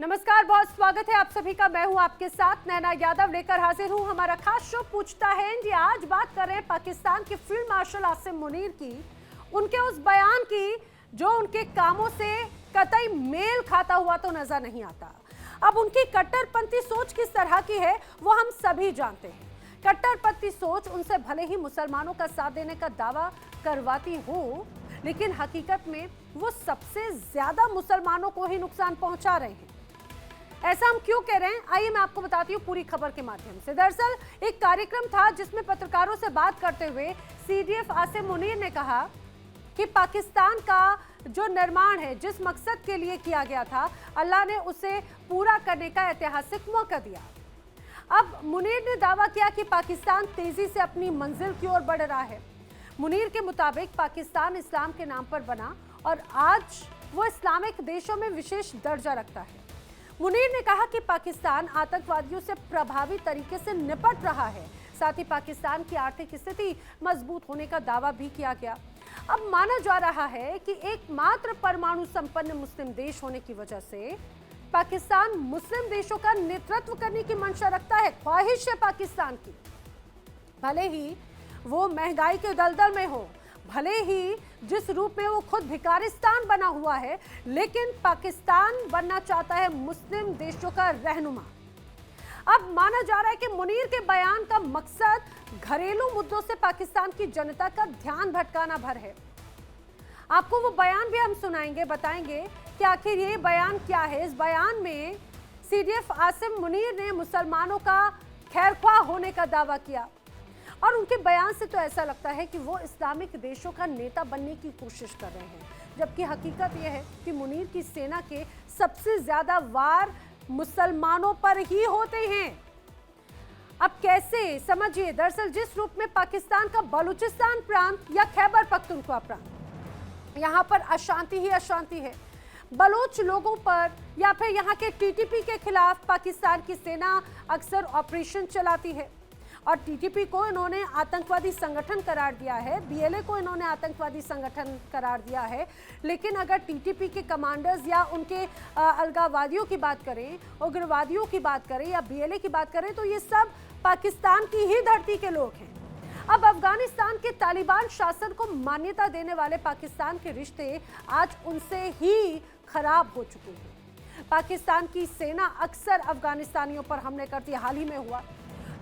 नमस्कार, बहुत स्वागत है आप सभी का। मैं हूं आपके साथ नैना यादव, लेकर हाजिर हूं हमारा खास शो पूछता है इंडिया। आज बात कर रहे हैं पाकिस्तान के फील्ड मार्शल आसिम मुनीर की, उनके उस बयान की जो उनके कामों से कतई मेल खाता हुआ तो नजर नहीं आता। अब उनकी कट्टरपंथी सोच किस तरह की है वो हम सभी जानते हैं। कट्टरपंथी सोच उनसे भले ही मुसलमानों का साथ देने का दावा करवाती हो, लेकिन हकीकत में वो सबसे ज्यादा मुसलमानों को ही नुकसान पहुंचा रहे हैं। ऐसा हम क्यों कह रहे हैं, आइए मैं आपको बताती हूँ पूरी खबर के माध्यम से। दरअसल एक कार्यक्रम था जिसमें पत्रकारों से बात करते हुए सीडीएफ आसिम मुनीर ने कहा कि पाकिस्तान का जो निर्माण है, जिस मकसद के लिए किया गया था, अल्लाह ने उसे पूरा करने का ऐतिहासिक मौका दिया। अब मुनीर ने दावा किया कि पाकिस्तान तेजी से अपनी मंजिल की ओर बढ़ रहा है। मुनीर के मुताबिक पाकिस्तान इस्लाम के नाम पर बना और आज वो इस्लामिक देशों में विशेष दर्जा रखता है। मुनीर ने कहा कि पाकिस्तान आतंकवादियों से प्रभावी तरीके से निपट रहा है। साथ ही पाकिस्तान की आर्थिक स्थिति मजबूत होने का दावा भी किया गया। अब माना जा रहा है कि एकमात्र परमाणु संपन्न मुस्लिम देश होने की वजह से पाकिस्तान मुस्लिम देशों का नेतृत्व करने की मंशा रखता है। ख्वाहिश है पाकिस्तान की, भले ही वो महंगाई के दलदल में हो, भले ही जिस रूप में वो खुद भिकारिस्तान बना हुआ है, लेकिन पाकिस्तान बनना चाहता है मुस्लिम देशों का रहनुमा। अब माना जा रहा है कि मुनीर के बयान का मकसद घरेलू मुद्दों से पाकिस्तान की जनता का ध्यान भटकाना भर है। आपको वो बयान भी हम सुनाएंगे, बताएंगे कि आखिर ये बयान क्या है। इस बयान में सीडीएफ आसिम मुनीर ने मुसलमानों का खैरख्वाह होने का दावा किया और उनके बयान से तो ऐसा लगता है कि वो इस्लामिक देशों का नेता बनने की कोशिश कर रहे हैं, जबकि हकीकत यह है कि मुनीर की सेना के सबसे ज्यादा वार मुसलमानों पर ही होते हैं। अब कैसे, समझिए। दरअसल जिस रूप में पाकिस्तान का बलूचिस्तान प्रांत या खैबर पख्तूनख्वा प्रांत, यहाँ पर अशांति ही अशांति है। बलोच लोगों पर या फिर यहाँ के टीटीपी के खिलाफ पाकिस्तान की सेना अक्सर ऑपरेशन चलाती है और टीटीपी को इन्होंने आतंकवादी संगठन करार दिया है, बीएलए को इन्होंने आतंकवादी संगठन करार दिया है। लेकिन अगर टीटीपी के कमांडर्स या उनके अलगाववादियों की बात करें, उग्रवादियों की बात करें या बीएलए की बात करें, तो ये सब पाकिस्तान की ही धरती के लोग हैं। अब अफगानिस्तान के तालिबान शासन को मान्यता देने वाले पाकिस्तान के रिश्ते आज उनसे ही खराब हो चुके हैं। पाकिस्तान की सेना अक्सर अफगानिस्तानियों पर हमले करती है, हाल ही में हुआ,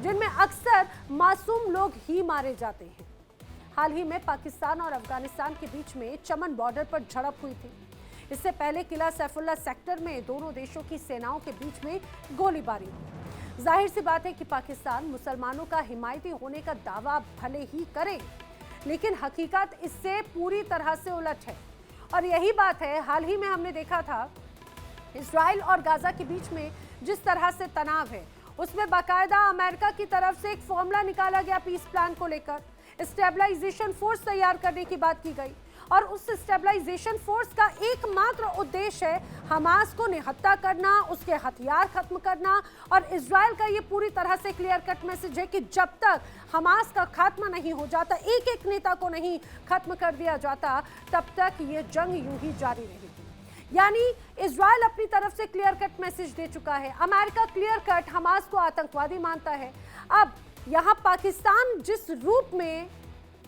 जिनमें अक्सर मासूम लोग ही मारे जाते हैं। हाल ही में पाकिस्तान और अफगानिस्तान के बीच में चमन बॉर्डर पर झड़प हुई थी। इससे पहले किला सैफुल्ला सेक्टर में दोनों देशों की सेनाओं के बीच में गोलीबारी हुई। जाहिर सी बात है कि पाकिस्तान मुसलमानों का हिमायती होने का दावा भले ही करे, लेकिन हकीकत इससे पूरी तरह से उलट है। और यही बात है, हाल ही में हमने देखा था इजराइल और गाजा के बीच में जिस तरह से तनाव है, उसमें बाकायदा अमेरिका की तरफ से एक फॉर्मूला निकाला गया पीस प्लान को लेकर। स्टेबलाइजेशन फोर्स तैयार करने की बात की गई और उस स्टेबलाइजेशन फोर्स का एकमात्र उद्देश्य है हमास को निहत्था करना, उसके हथियार खत्म करना। और इजराइल का ये पूरी तरह से क्लियर कट मैसेज है कि जब तक हमास का खात्मा नहीं हो जाता, एक एक नेता को नहीं खत्म कर दिया जाता, तब तक ये जंग यूं ही जारी रहेगी। यानी इजराइल अपनी तरफ से क्लियर कट मैसेज दे चुका है, अमेरिका क्लियर कट हमास को आतंकवादी मानता है। अब यहाँ पाकिस्तान जिस रूप में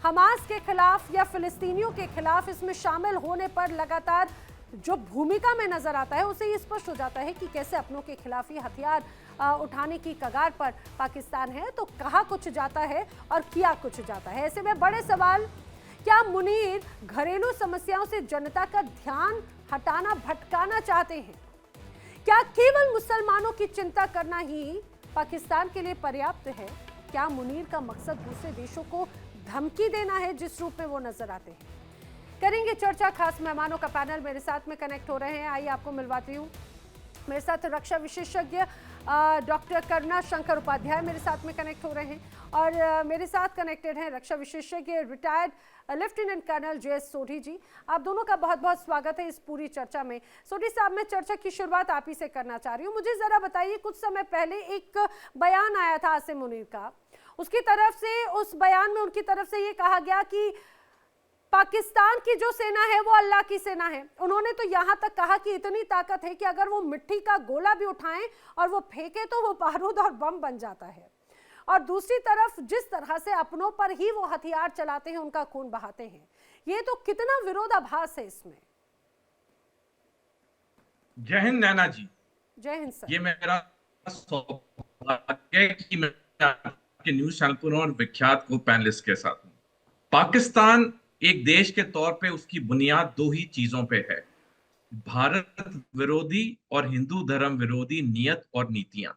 हमास के खिलाफ या फिलिस्तीनियों के खिलाफ इसमें शामिल होने पर लगातार जो भूमिका में नजर आता है, उसे ये स्पष्ट हो जाता है कि कैसे अपनों के खिलाफ ये हथियार उठाने की कगार पर पाकिस्तान है। तो कहा कुछ जाता है और किया कुछ जाता है। ऐसे में बड़े सवाल, क्या मुनीर घरेलू समस्याओं से जनता का ध्यान हटाना, भटकाना चाहते हैं? क्या केवल मुसलमानों की चिंता करना ही पाकिस्तान के लिए पर्याप्त है? क्या मुनीर का मकसद दूसरे देशों को धमकी देना है, जिस रूप में वो नजर आते हैं? करेंगे चर्चा। खास मेहमानों का पैनल मेरे साथ में कनेक्ट हो रहे हैं, आइए आपको मिलवाती हूँ। मेरे साथ रक्षा विशेषज्ञ डॉक्टर करुणा शंकर उपाध्याय मेरे साथ में कनेक्ट हो रहे हैं और मेरे साथ कनेक्टेड हैं रक्षा विशेषज्ञ retired lieutenant colonel J S. Sodhi ji. आप दोनों का बहुत बहुत स्वागत है इस पूरी चर्चा में। सोढ़ी साहब, मैं चर्चा की शुरुआत आप ही से करना चाह रही हूँ। मुझे जरा बताइए, कुछ समय पहले एक बयान आया था आसिम मुनीर का, उसकी तरफ से, उस बयान में उनकी तरफ से ये कहा गया कि पाकिस्तान की जो सेना है वो अल्लाह की सेना है। उन्होंने तो यहां तक कहा कि इतनी ताकत है कि अगर वो मिट्टी का गोला भी उठाएं और वो फेंके तो वो बारूद और बम बन जाता है। और दूसरी तरफ जिस तरह से अपनों पर ही वो हथियार चलाते हैं, उनका खून बहाते हैं, ये तो कितना विरोधाभास है इसमें। जय हिंद नैना जी। जय हिंद सर। ये मेरा सौभाग्य है कि मैं आपके न्यूज चैनल पर और विख्यात को पैनलिस्ट के साथ हूँ। पाकिस्तान एक देश के तौर पे उसकी बुनियाद दो ही चीजों पे है, भारत विरोधी और हिंदू धर्म विरोधी नियत और नीतियां।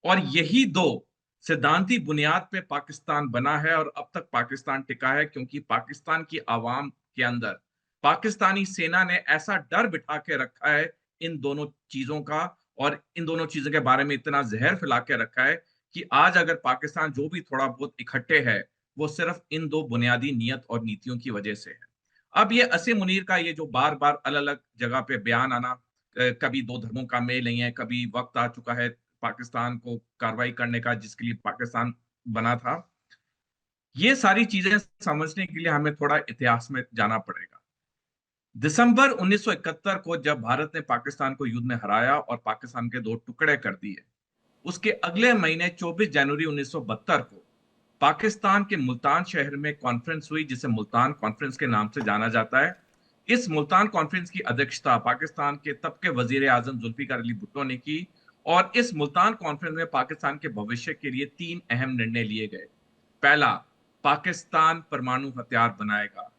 और यही दो सिद्धांती बुनियाद पे पाकिस्तान बना है और अब तक पाकिस्तान टिका है, क्योंकि पाकिस्तान की आवाम के अंदर पाकिस्तानी सेना ने ऐसा डर बिठा के रखा है इन दोनों चीजों का, और इन दोनों चीजों के बारे में इतना जहर फैला के रखा है कि आज अगर पाकिस्तान जो भी थोड़ा बहुत इकट्ठे है वो सिर्फ इन दो बुनियादी नियत और नीतियों की वजह से है। अब ये असीम मुनीर का ये जो बार बार अलग अलग जगह पे बयान आना, कभी दो धर्मों का मेल नहीं है, कभी वक्त आ चुका है पाकिस्तान को कार्रवाई करने का जिसके लिए पाकिस्तान बना था, ये सारी चीजें समझने के लिए हमें थोड़ा इतिहास में जाना पड़ेगा। दिसंबर 1971 को जब भारत ने पाकिस्तान को युद्ध में हराया और पाकिस्तान के दो टुकड़े कर दिए, उसके अगले महीने 24 जनवरी 1972 को पाकिस्तान के मुल्तान शहर में कॉन्फ्रेंस हुई, जिसे मुल्तान कॉन्फ्रेंस के नाम से जाना जाता है। इस मुल्तान कॉन्फ्रेंस की अध्यक्षता पाकिस्तान के तब के वजीर आजम जुल्फिकार अली भुट्टो ने की, और इस मुल्तान कॉन्फ्रेंस में पाकिस्तान के भविष्य के लिए तीन अहम निर्णय लिए गए। पहला, पाकिस्तान परमाणु हथियार बनाएगा।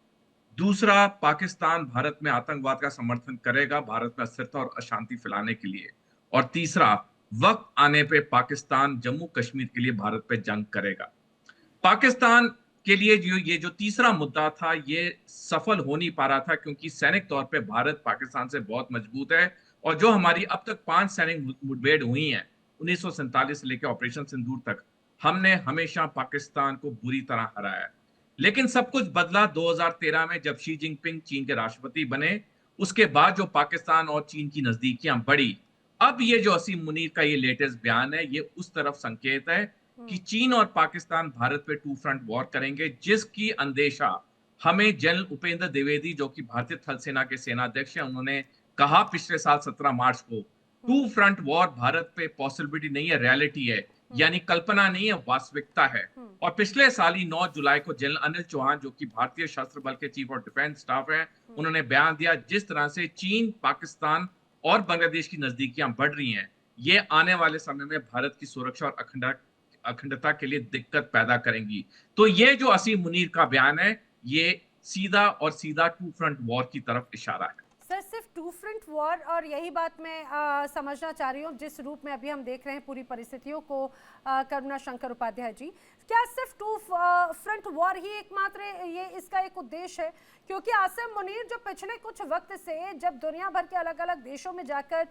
दूसरा, पाकिस्तान भारत में आतंकवाद का समर्थन करेगा भारत में अस्थिरता और अशांति फैलाने के लिए। और तीसरा, वक्त आने पे पाकिस्तान जम्मू कश्मीर के लिए भारत पे जंग करेगा। पाकिस्तान के लिए ये जो तीसरा मुद्दा था ये सफल हो नहीं पा रहा था, क्योंकि सैनिक तौर पे भारत पाकिस्तान से बहुत मजबूत है, और जो हमारी अब तक 5 सैनिक मुठभेड़ हुई हैं 1947 से लेकर ऑपरेशन सिंदूर तक, हमने हमेशा पाकिस्तान को बुरी तरह हराया है। लेकिन सब कुछ बदला 2013 में जब शी जिनपिंग चीन के राष्ट्रपति बने। उसके बाद जो पाकिस्तान और चीन की नजदीकियां बढ़ी, अब ये जो असीम मुनीर का ये लेटेस्ट बयान है, ये उस तरफ संकेत है कि चीन और पाकिस्तान भारत पे टू फ्रंट वॉर करेंगे, जिसकी अंदेशा हमें जनरल उपेंद्र द्विवेदी, जो कि भारतीय थल सेना के सेनाध्यक्ष हैं, उन्होंने कहा पिछले साल 17 मार्च को, टू फ्रंट वॉर भारत पे पॉसिबिलिटी नहीं है, रियलिटी है, यानी कल्पना नहीं है, वास्तविकता है। और पिछले साल ही 9 जुलाई को जनरल अनिल चौहान, जो कि भारतीय सशस्त्र बल के चीफ ऑफ डिफेंस स्टाफ हैं, उन्होंने बयान दिया, जिस तरह से चीन, पाकिस्तान और बांग्लादेश की नजदीकियां बढ़ रही हैं, ये आने वाले समय में भारत की सुरक्षा और अखंडता के लिए दिक्कत पैदा करेंगी। तो ये जो असीम मुनीर का बयान है, ये सीधा और सीधा टू फ्रंट वॉर की तरफ इशारा है। सर, सिर्फ टू फ्रंट वॉर, और यही बात मैं समझना चाह रही हूँ जिस रूप में अभी हम देख रहे हैं पूरी परिस्थितियों को, करुणा शंकर उपाध्याय जी, क्या सिर्फ टू फ्रंट वॉर ही एकमात्र ये इसका एक उद्देश्य है? क्योंकि आसिम मुनीर जो पिछले कुछ वक्त से जब दुनिया भर के अलग अलग देशों में जाकर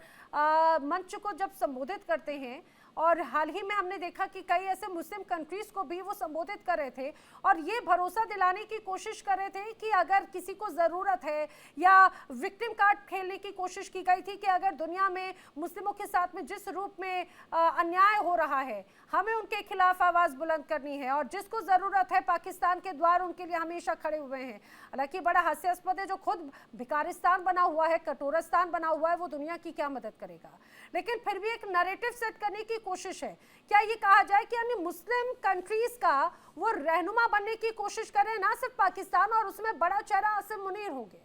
मंच को जब संबोधित करते हैं, और हाल ही में हमने देखा कि कई ऐसे मुस्लिम कंट्रीज को भी वो संबोधित कर रहे थे और ये भरोसा दिलाने की कोशिश कर रहे थे कि अगर किसी को ज़रूरत है, या विक्टिम कार्ड खेलने की कोशिश की गई थी कि अगर दुनिया में मुस्लिमों के साथ में जिस रूप में अन्याय हो रहा है, हमें उनके खिलाफ आवाज़ बुलंद करनी है, और जिसको ज़रूरत है पाकिस्तान के द्वार उनके लिए हमेशा खड़े हुए हैं। हालांकि बड़ा हास्यास्पद है, जो खुद भिकारिस्तान बना हुआ है, कटोरस्तान बना हुआ है, वो दुनिया की क्या मदद करेगा? लेकिन फिर भी एक नैरेटिव सेट करने की कोशिश है। क्या ये कहा जाए कि यानी मुस्लिम कंट्रीज का वो रहनुमा बनने की कोशिश करें, ना सिर्फ पाकिस्तान, और उसमें बड़ा चेहरा आसिम मुनीर होंगे?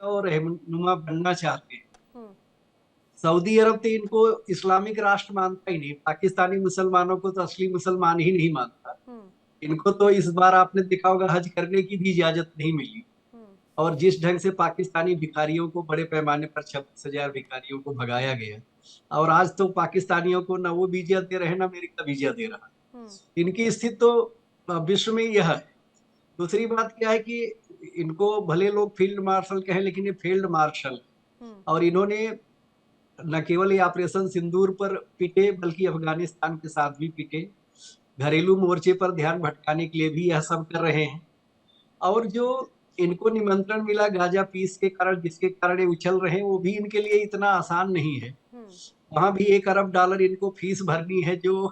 और रहनुमा बनना चाहते हैं। सऊदी अरब तो इनको इस्लामिक राष्ट्र मानता ही नहीं, पाकिस्तानी मुसलमानों को तो असली मुसलमान ही नहीं मानता। इनको तो इस बार आपने देखा होगा हज करने की भी इजाजत नहीं मिली, और जिस ढंग से पाकिस्तानी भिखारियों को बड़े पैमाने पर 26,000 भिखारियों को भगाया गया, और आज तो पाकिस्तानियों को ना वो वीजा दे रहे, ना अमेरिका वीजा दे रहा। इनकी स्थिति तो विश्व में यह है। दूसरी बात क्या है कि इनको भले लोग फील्ड मार्शल कहें, लेकिन ये फील्ड मार्शल, और इन्होंने न केवल ये ऑपरेशन सिंदूर पर पिटे, बल्कि अफगानिस्तान के साथ भी पिटे, घरेलू मोर्चे पर ध्यान भटकाने के लिए भी यह सब कर रहे हैं। और जो इनको निमंत्रण मिला गाजा पीस के कारण, जिसके कारण ये उछल रहे हैं, वो भी इनके लिए इतना आसान नहीं है। वहां भी $1 अरब इनको फीस भरनी है, जो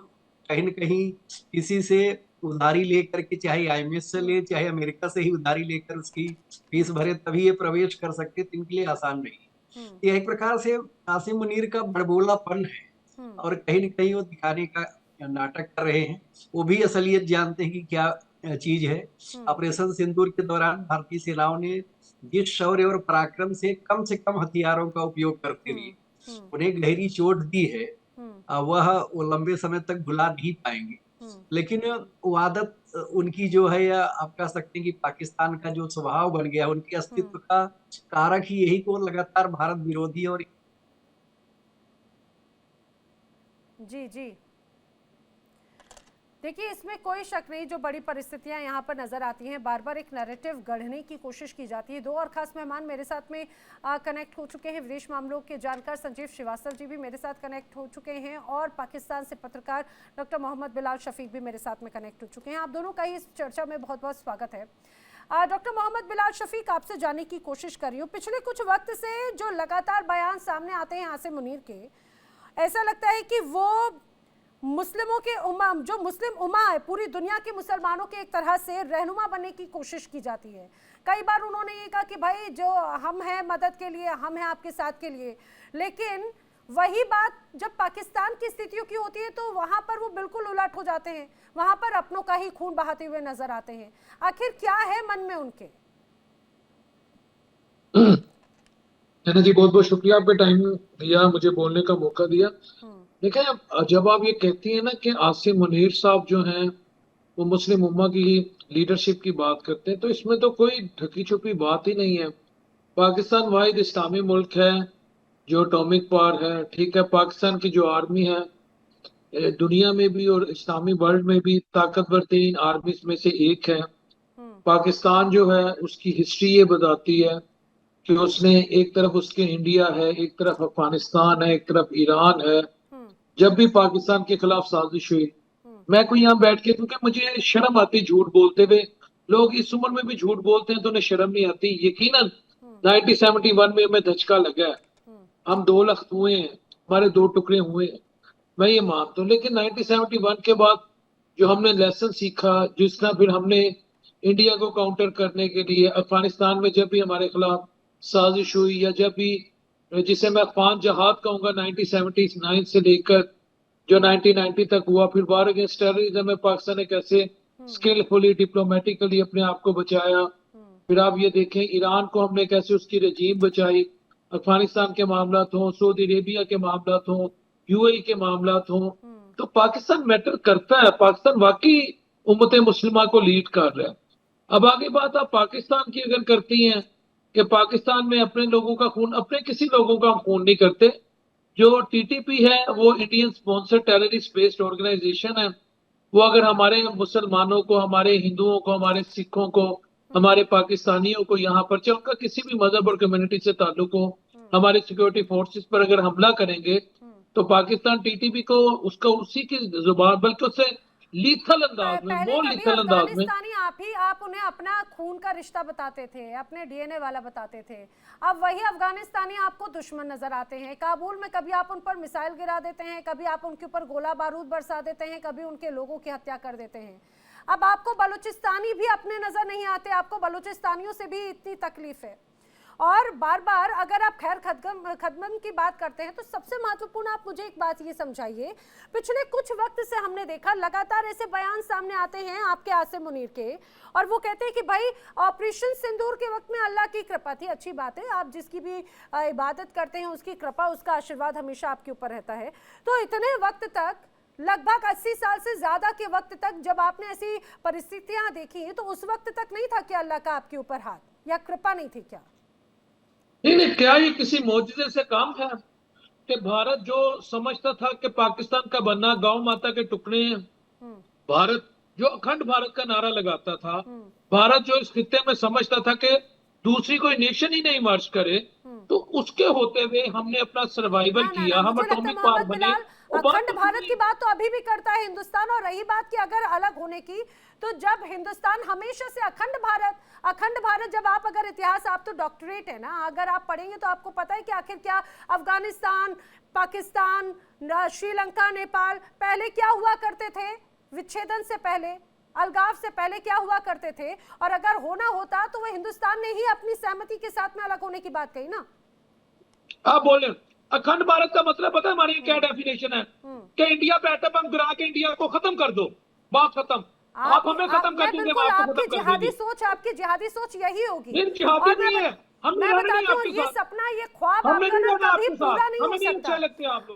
कहीं न कहीं किसी से उधारी लेकर के, चाहे IMF से ले, चाहे अमेरिका से ही उधारी लेकर उसकी फीस भरे तभी ये प्रवेश कर सकते, तो इनके लिए आसान नहीं। ये एक प्रकार से आसिम मुनीर का बड़बोलापन है और कहीं न कहीं वो दिखाने का नाटक कर रहे हैं। वो भी असलियत जानते हैं कि क्या चीज है। ऑपरेशन सिंदूर के दौरान भारतीय सेनाओं ने जिस शौर्य और पराक्रम से कम हथियारों का उपयोग करते हुए उन्हें गहरी चोट दी है, वह वो लंबे समय तक भुला नहीं पाएंगे। लेकिन वो आदत उनकी जो है, या आप कह सकते हैं कि पाकिस्तान का जो स्वभाव बन गया, उनके अस्तित्व का कारक ही यही को लगातार भारत विरोधी और जी जी देखिए, इसमें कोई शक नहीं, जो बड़ी परिस्थितियां यहाँ पर नजर आती हैं, बार बार एक नैरेटिव गढ़ने की कोशिश की जाती है। दो और खास मेहमान मेरे साथ में कनेक्ट हो चुके हैं। विदेश मामलों के जानकार संजीव श्रीवास्तव जी भी मेरे साथ कनेक्ट हो चुके हैं और पाकिस्तान से पत्रकार डॉक्टर मोहम्मद बिलाल शफीक भी मेरे साथ में कनेक्ट हो चुके हैं। आप दोनों का ही इस चर्चा में बहुत बहुत स्वागत है। डॉक्टर मोहम्मद बिलाल शफीक, आपसे जानने की कोशिश कर रही हूँ, पिछले कुछ वक्त से जो लगातार बयान सामने आते हैं आसिम मुनीर के, ऐसा लगता है कि वो मुस्लिमों के जो मुस्लिम उम्मा है, पूरी दुनिया के मुसलमानों के एक तरह से रहनुमा बनने की कोशिश की जाती है। कई बार उन्होंने ये कहा कि भाई जो हम हैं मदद के लिए, हम हैं आपके साथ के लिए, लेकिन वही बात जब पाकिस्तान की स्थितियों की होती है तो वहां पर वो बिल्कुल उलट हो जाते हैं, वहां पर अपनों का ही खून बहाते हुए नजर आते हैं। आखिर क्या है मन में उनके? जी बहुत बहुत शुक्रिया, आपने टाइम दिया, मुझे बोलने का मौका दिया। देखिए, जब आप ये कहती हैं ना कि आसिम मुनीर साहब जो हैं वो मुस्लिम उम्मा की लीडरशिप की बात करते हैं, तो इसमें तो कोई ढकी छुपी बात ही नहीं है। पाकिस्तान वाहिद इस्लामी मुल्क है जो एटॉमिक पावर है, ठीक है। पाकिस्तान की जो आर्मी है दुनिया में भी और इस्लामी वर्ल्ड में भी ताकतवर तीन आर्मी में से एक है। पाकिस्तान जो है उसकी हिस्ट्री ये बताती है कि उसने एक तरफ उसके इंडिया है, एक तरफ अफगानिस्तान है, एक तरफ ईरान है। जब भी पाकिस्तान के खिलाफ साजिश हुई, मैं कोई यहाँ बैठ के, क्योंकि मुझे शर्म आती झूठ बोलते हुए, लोग इस उम्र में भी झूठ बोलते हैं तो उन्हें शर्म नहीं आती। यकीनन 1971 में हमें धचका लगा है, हम 2 लाख हुए हैं, हमारे 2 टुकड़े हुए हैं, मैं ये मानता हूँ। लेकिन 1971 के बाद जो हमने लेसन सीखा, जिसका फिर हमने इंडिया को काउंटर करने के लिए अफगानिस्तान में जब भी हमारे खिलाफ साजिश हुई, या जब भी जिसे मैं अफगान जहाद कहूंगा 1979 से लेकर जो 1990 तक हुआ, फिर वार अगेंस्ट टेररिज्म में पाकिस्तान ने कैसे स्किलफुली डिप्लोमेटिकली अपने आप को बचाया। फिर आप ये देखें ईरान को हमने कैसे उसकी रजीम बचाई, अफगानिस्तान के मामला हो, सऊदी अरेबिया के मामला हो, UAE के मामला हो, तो पाकिस्तान मैटर करता है। पाकिस्तान वाकई उम्मत मुस्लिमा को लीड कर रहा है। अब आगे बात आप पाकिस्तान की अगर करती हैं कि पाकिस्तान में अपने लोगों का खून, अपने किसी लोगों का हम खून नहीं करते। जो TTP है वो Indian sponsor terrorist based organization है। वो अगर हमारे मुसलमानों को, हमारे हिंदुओं को, हमारे सिखों को, हमारे पाकिस्तानियों को यहाँ पर, चाहे उनका किसी भी मजहब और कम्युनिटी से ताल्लुक हो, हमारे सिक्योरिटी फोर्सेस पर अगर हमला करेंगे तो पाकिस्तान TTP को उसका उसी की जुबान, बल्कि उससे लीथल अंदाज में, मोर लीथल अंदाज में। आप उन्हें अपना खून का रिश्ता बताते थे, अपने DNA वाला बताते थे। अब वही अफगानिस्तानी आपको दुश्मन नजर आते हैं। काबुल में कभी आप उन पर मिसाइल गिरा देते हैं, कभी आप उनके ऊपर गोला बारूद बरसा देते हैं, कभी उनके लोगों की हत्या कर देते हैं। अब आपको बलूचिस्तानी भी अपने नजर नहीं आते, आपको बलूचिस्तानियों से भी इतनी तकलीफ है। और बार बार अगर आप खैर खदमत की बात करते हैं तो सबसे महत्वपूर्ण आप मुझे एक बात ये समझाइए, पिछले कुछ वक्त से हमने देखा लगातार ऐसे बयान सामने आते हैं आपके आसिम मुनीर के, और वो कहते हैं कि भाई ऑपरेशन सिंदूर के वक्त में अल्लाह की कृपा थी। अच्छी बात है, आप जिसकी भी इबादत करते हैं उसकी कृपा, उसका आशीर्वाद हमेशा आपके ऊपर रहता है। तो इतने वक्त तक, लगभग 80 साल से ज्यादा के वक्त तक जब आपने ऐसी परिस्थितियां देखी, तो उस वक्त तक नहीं था कि अल्लाह का आपके ऊपर हाथ या कृपा नहीं थी क्या? नहीं, क्या ये किसी मौजूदे से काम है कि भारत जो समझता था कि पाकिस्तान का बनना गौ माता के टुकड़े हैं, भारत जो अखंड भारत का नारा लगाता था, भारत जो इस खित्ते में समझता था कि दूसरी कोई नेशन ही नहीं मार्च करे, तो उसके होते हुए हमने अपना सर्वाइवल किया, हम एटॉमिक पावर बने। अखंड भारत की बात तो अभी भी करता है हिंदुस्तान। और रही बात की अगर अलग होने की, तो जब हिंदुस्तान हमेशा से अखंड भारत जब आप अगर इतिहास, आप तो डॉक्टरेट है ना, अगर आप पढ़ेंगे तो आपको पता है कि आखिर क्या अफगानिस्तान, पाकिस्तान, श्रीलंका, नेपाल पहले क्या हुआ करते थे विच्छेदन से पहले। अलगाव से पहले क्या हुआ करते थे, और अगर होना होता तो वो हिंदुस्तान ने ही अपनी सहमति के साथ में अलग होने की बात कही ना। आप बोले अखंड भारत का मतलब पता है हमारी क्या डेफिनेशन है कि इंडिया पे एटम बम गिरा के इंडिया को खत्म कर दो, बात खत्म। आप हमें खत्म कर देंगे, आपकी जिहादी सोच यही होगी। जिहादी नहीं है, हम मैं बताती हूँ, ये सपना, ये ख्वाब आपका ना कभी पूरा नहीं हो सकता।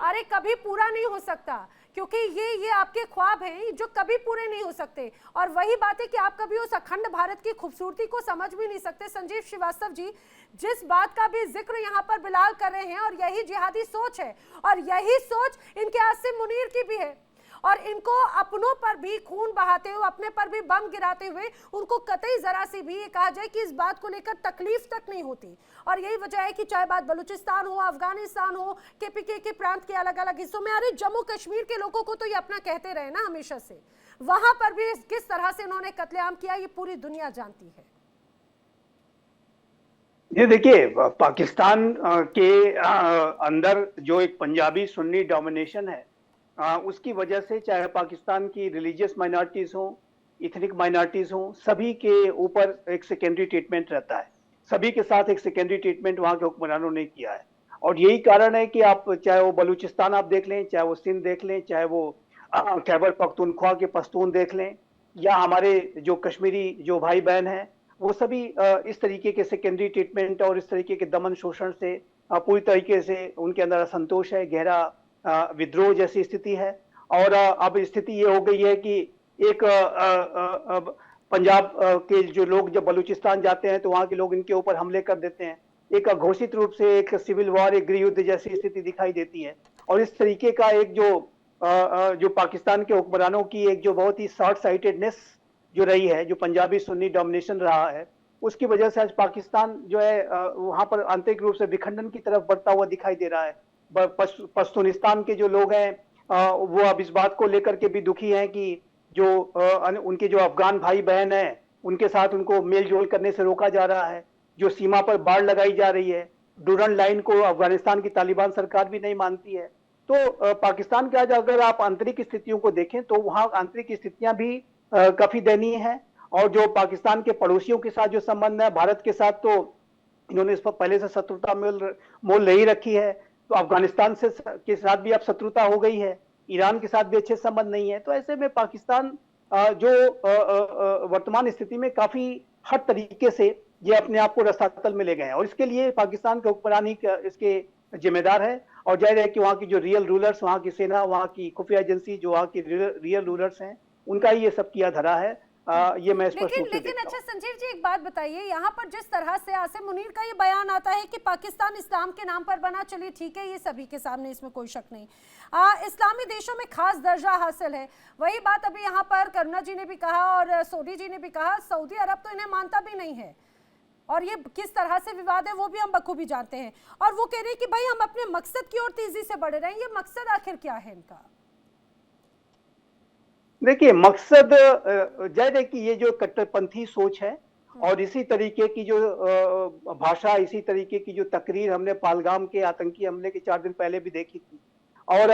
अरे कभी पूरा नहीं हो सकता, क्योंकि ये आपके ख्वाब हैं जो कभी पूरे नहीं हो सकते। और वही बात है कि आप कभी उस अखंड भारत की खूबसूरती को समझ भी नहीं सकते। संजीव श्रीवास्तव जी, जिस बात का भी जिक्र यहाँ पर बिलाल कर रहे हैं, और यही जिहादी सोच है, और यही सोच इनके आसिम मुनीर की भी है, और इनको अपनों पर भी खून बहाते हुए, अपने पर भी बम गिराते हुए, उनको कतई जरा सी भी ये कहा जाए कि इस बात को लेकर तकलीफ तक नहीं होती। और यही वजह है कि चाहे बात बलूचिस्तान हो, अफगानिस्तान हो, केपीके के प्रांत के अलग अलग हिस्सों में, अरे जम्मू कश्मीर के लोगों को तो ये अपना कहते रहे ना हमेशा से, वहां पर भी किस तरह से इन्होंने कत्लेआम किया ये पूरी दुनिया जानती है। ये देखिए, पाकिस्तान के अंदर जो एक पंजाबी सुन्नी डोमिनेशन है, उसकी वजह से चाहे पाकिस्तान की रिलीजियस माइनॉरिटीज हो, इथनिक माइनॉरिटीज हो, सभी के ऊपर एक सेकेंडरी ट्रीटमेंट रहता है। सभी के साथ एक सेकेंडरी ट्रीटमेंट वहाँ के हुक्मरानों ने किया है। और यही कारण है कि आप चाहे वो बलूचिस्तान आप देख लें, चाहे वो सिंध देख लें, चाहे वो खैबर पख्तूनख्वा के पश्तून देख लें, या हमारे जो कश्मीरी जो भाई बहन हैं, वो सभी इस तरीके के सेकेंडरी ट्रीटमेंट और इस तरीके के दमन शोषण से पूरी तरीके से उनके अंदर असंतोष है, गहरा विद्रोह जैसी स्थिति है। और अब स्थिति ये हो गई है कि एक पंजाब के जो लोग जब बलूचिस्तान जाते हैं तो वहाँ के लोग इनके ऊपर हमले कर देते हैं। एक घोषित रूप से एक सिविल वॉर, एक गृह युद्ध जैसी स्थिति दिखाई देती है। और इस तरीके का एक जो पाकिस्तान के हुक्मरानों की एक जो बहुत ही शॉर्ट साइटेडनेस जो रही है, जो पंजाबी सुन्नी डोमिनेशन रहा है, उसकी वजह से आज पाकिस्तान जो है वहाँ पर आंतरिक रूप से विखंडन की तरफ बढ़ता हुआ दिखाई दे रहा है। पश्तूनिस्तान के जो लोग हैं वो अब इस बात को लेकर के भी दुखी हैं कि जो उनके जो अफगान भाई बहन हैं उनके साथ उनको मेल जोल करने से रोका जा रहा है। जो सीमा पर बाड़ लगाई जा रही है, डूरन लाइन को अफगानिस्तान की तालिबान सरकार भी नहीं मानती है। तो पाकिस्तान के आज अगर आप आंतरिक स्थितियों को देखें तो वहाँ आंतरिक स्थितियां भी काफी दयनीय हैं। और जो पाकिस्तान के पड़ोसियों के साथ जो संबंध है, भारत के साथ तो इन्होंने इस पर पहले से शत्रुता मोल ले ही रखी है। तो अफगानिस्तान के साथ भी अब शत्रुता हो गई है, ईरान के साथ भी अच्छे संबंध नहीं है। तो ऐसे में पाकिस्तान जो वर्तमान स्थिति में काफी हर तरीके से ये अपने आप को रसातल में ले गए हैं। और इसके लिए पाकिस्तान के हुक्मरान ही इसके जिम्मेदार है। और जाहिर है कि वहाँ की जो रियल रूलर्स, वहाँ की सेना, वहाँ की खुफिया एजेंसी, जो वहाँ की रियल रूलर्स हैं, उनका ही ये सब किया धरा है। ये मैं स्पष्ट रूप से लेकिन अच्छा संजीव जी, एक बात बताइए, यहाँ पर जिस तरह से आसिम मुनीर का ये बयान आता है कि पाकिस्तान इस्लाम के नाम पर बना, चलिए ठीक है, ये सभी के सामने, इसमें कोई शक नहीं, इस्लामी देशों में खास दर्जा हासिल है। वही बात अभी यहाँ पर करुणा जी ने भी कहा और सोडी जी ने भी कहा, सऊदी अरब तो इन्हें मानता भी नहीं है। और ये किस तरह से विवाद है वो भी हम बखूबी जानते हैं। और वो कह रहे हैं कि भाई हम अपने मकसद की ओर तेजी से बढ़ रहे हैं। ये मकसद आखिर क्या है इनका? देखिए, मकसद जाहिर है कि ये जो कट्टरपंथी सोच है और इसी तरीके की जो भाषा, इसी तरीके की जो तकरीर हमने पहलगाम के आतंकी हमले के 4 दिन पहले भी देखी थी। और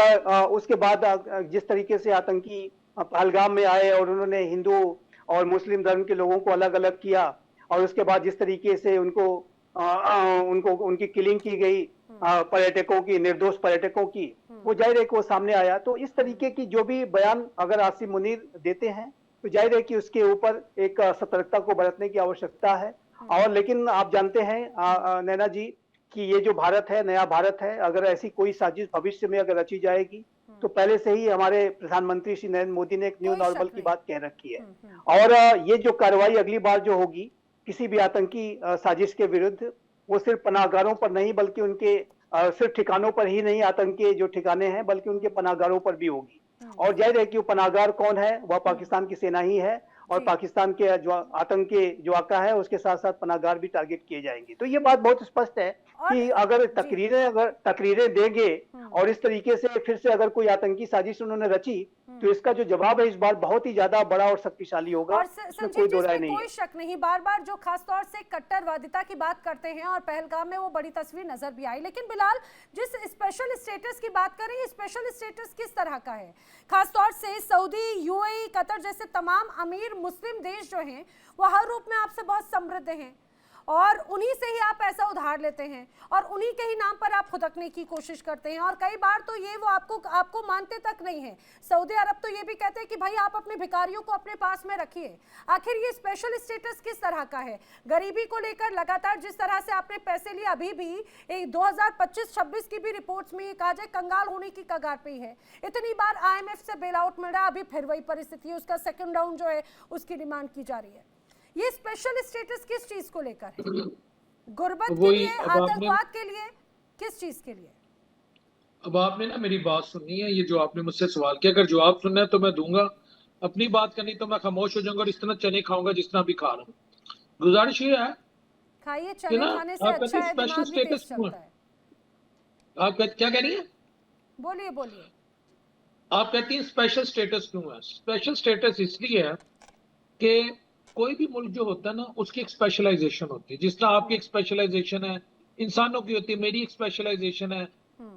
उसके बाद जिस तरीके से आतंकी पहलगाम में आए और उन्होंने हिंदू और मुस्लिम धर्म के लोगों को अलग अलग किया, और उसके बाद जिस तरीके से उनकी किलिंग की गई पर्यटकों की, निर्दोष पर्यटकों की, वो जाहिर है कि वो सामने आया। तो इस तरीके की जो भी बयान अगर आसिम मुनीर देते हैं तो जाहिर है कि उसके ऊपर एक सतर्कता को बरतने की आवश्यकता है। और लेकिन आप जानते हैं नैना जी कि ये जो भारत है, नया भारत है, अगर ऐसी कोई साजिश भविष्य में अगर रची जाएगी तो पहले से ही हमारे प्रधानमंत्री श्री नरेंद्र मोदी ने एक न्यू नॉर्मल की बात कह रखी है। और ये जो कार्रवाई अगली बार जो होगी किसी भी आतंकी साजिश के विरुद्ध, वो सिर्फ पनाहगारों पर नहीं बल्कि उनके सिर्फ ठिकानों पर ही नहीं, आतंकी जो ठिकाने हैं, बल्कि उनके पनाहगारों पर भी होगी। और जाहिर है कि वो पनाहगार कौन है? वह पाकिस्तान की सेना ही है। और पाकिस्तान के जो आतंक के जो आका है उसके साथ साथ पनाहगार भी टारगेट किए जाएंगे। तो ये बात बहुत स्पष्ट है कि अगर तकरीरें देंगे और इस तरीके से फिर से अगर कोई आतंकी साजिश उन्होंने रची तो इसका जो जवाब है इस बार बहुत ही ज्यादा बड़ा और शक्तिशाली होगा, और इसमें संजीव कोई जी, दो राय इसमें नहीं कोई है। शक नहीं, बार बार जो खासतौर से कट्टरवादिता की बात करते हैं और पहलगाम में वो बड़ी तस्वीर नजर भी आई, लेकिन बिलाल जिस स्पेशल स्टेटस की बात करें, ये स्पेशल स्टेटस किस तरह का है? खासतौर से सऊदी, यूएई, कतर जैसे तमाम अमीर मुस्लिम देश जो हैं वो हर रूप में आपसे बहुत समृद्ध हैं और उन्हीं से ही आप पैसा उधार लेते हैं और उन्हीं के ही नाम पर आप खुदकने की कोशिश करते हैं और कई बार तो ये वो आपको मानते तक नहीं है। सऊदी अरब तो ये भी कहते हैं कि भाई आप अपने भिखारियों को अपने पास में रखिए। आखिर ये स्पेशल स्टेटस किस तरह का है? गरीबी को लेकर लगातार जिस तरह से आपने पैसे लिए, अभी भी 2025-26 की भी रिपोर्ट्स में ये कहा जाए कंगाल होने की कगार पे ही है। इतनी बार IMF से बेल आउट मिल रहा है, अभी फिर वही परिस्थिति है, उसका सेकंड राउंड जो है उसकी डिमांड की जा रही है। ये स्पेशल स्टेटस किस चीज को लेकर है? गुर्बत के लिए, आतंकवाद के लिए, किस चीज के लिए? अब आपने ना मेरी बात सुननी है, ये जो आपने मुझसे सवाल किया, अगर जवाब सुनना है तो मैं दूंगा, अपनी बात करनी तो मैं खामोश हो जाऊंगा और इस तरह चने खाऊंगा जिस तरह भी खा रहा हूँ। गुजारिश ये है, खाइए, चने खाने से अच्छा है, दिमाग भी तेज चलता है। आप क्या कह रही है? बोलिए बोलिए। आप कहती हैं स्पेशल स्टेटस क्यों है? स्पेशल स्टेटस इसलिए है कि कोई भी मुल्क जो होता है ना, उसकी एक स्पेशलाइजेशन होती है। जिस तरह आपकी एक स्पेशलाइजेशन है, इंसानों की होती है, मेरी एक स्पेशलाइजेशन है,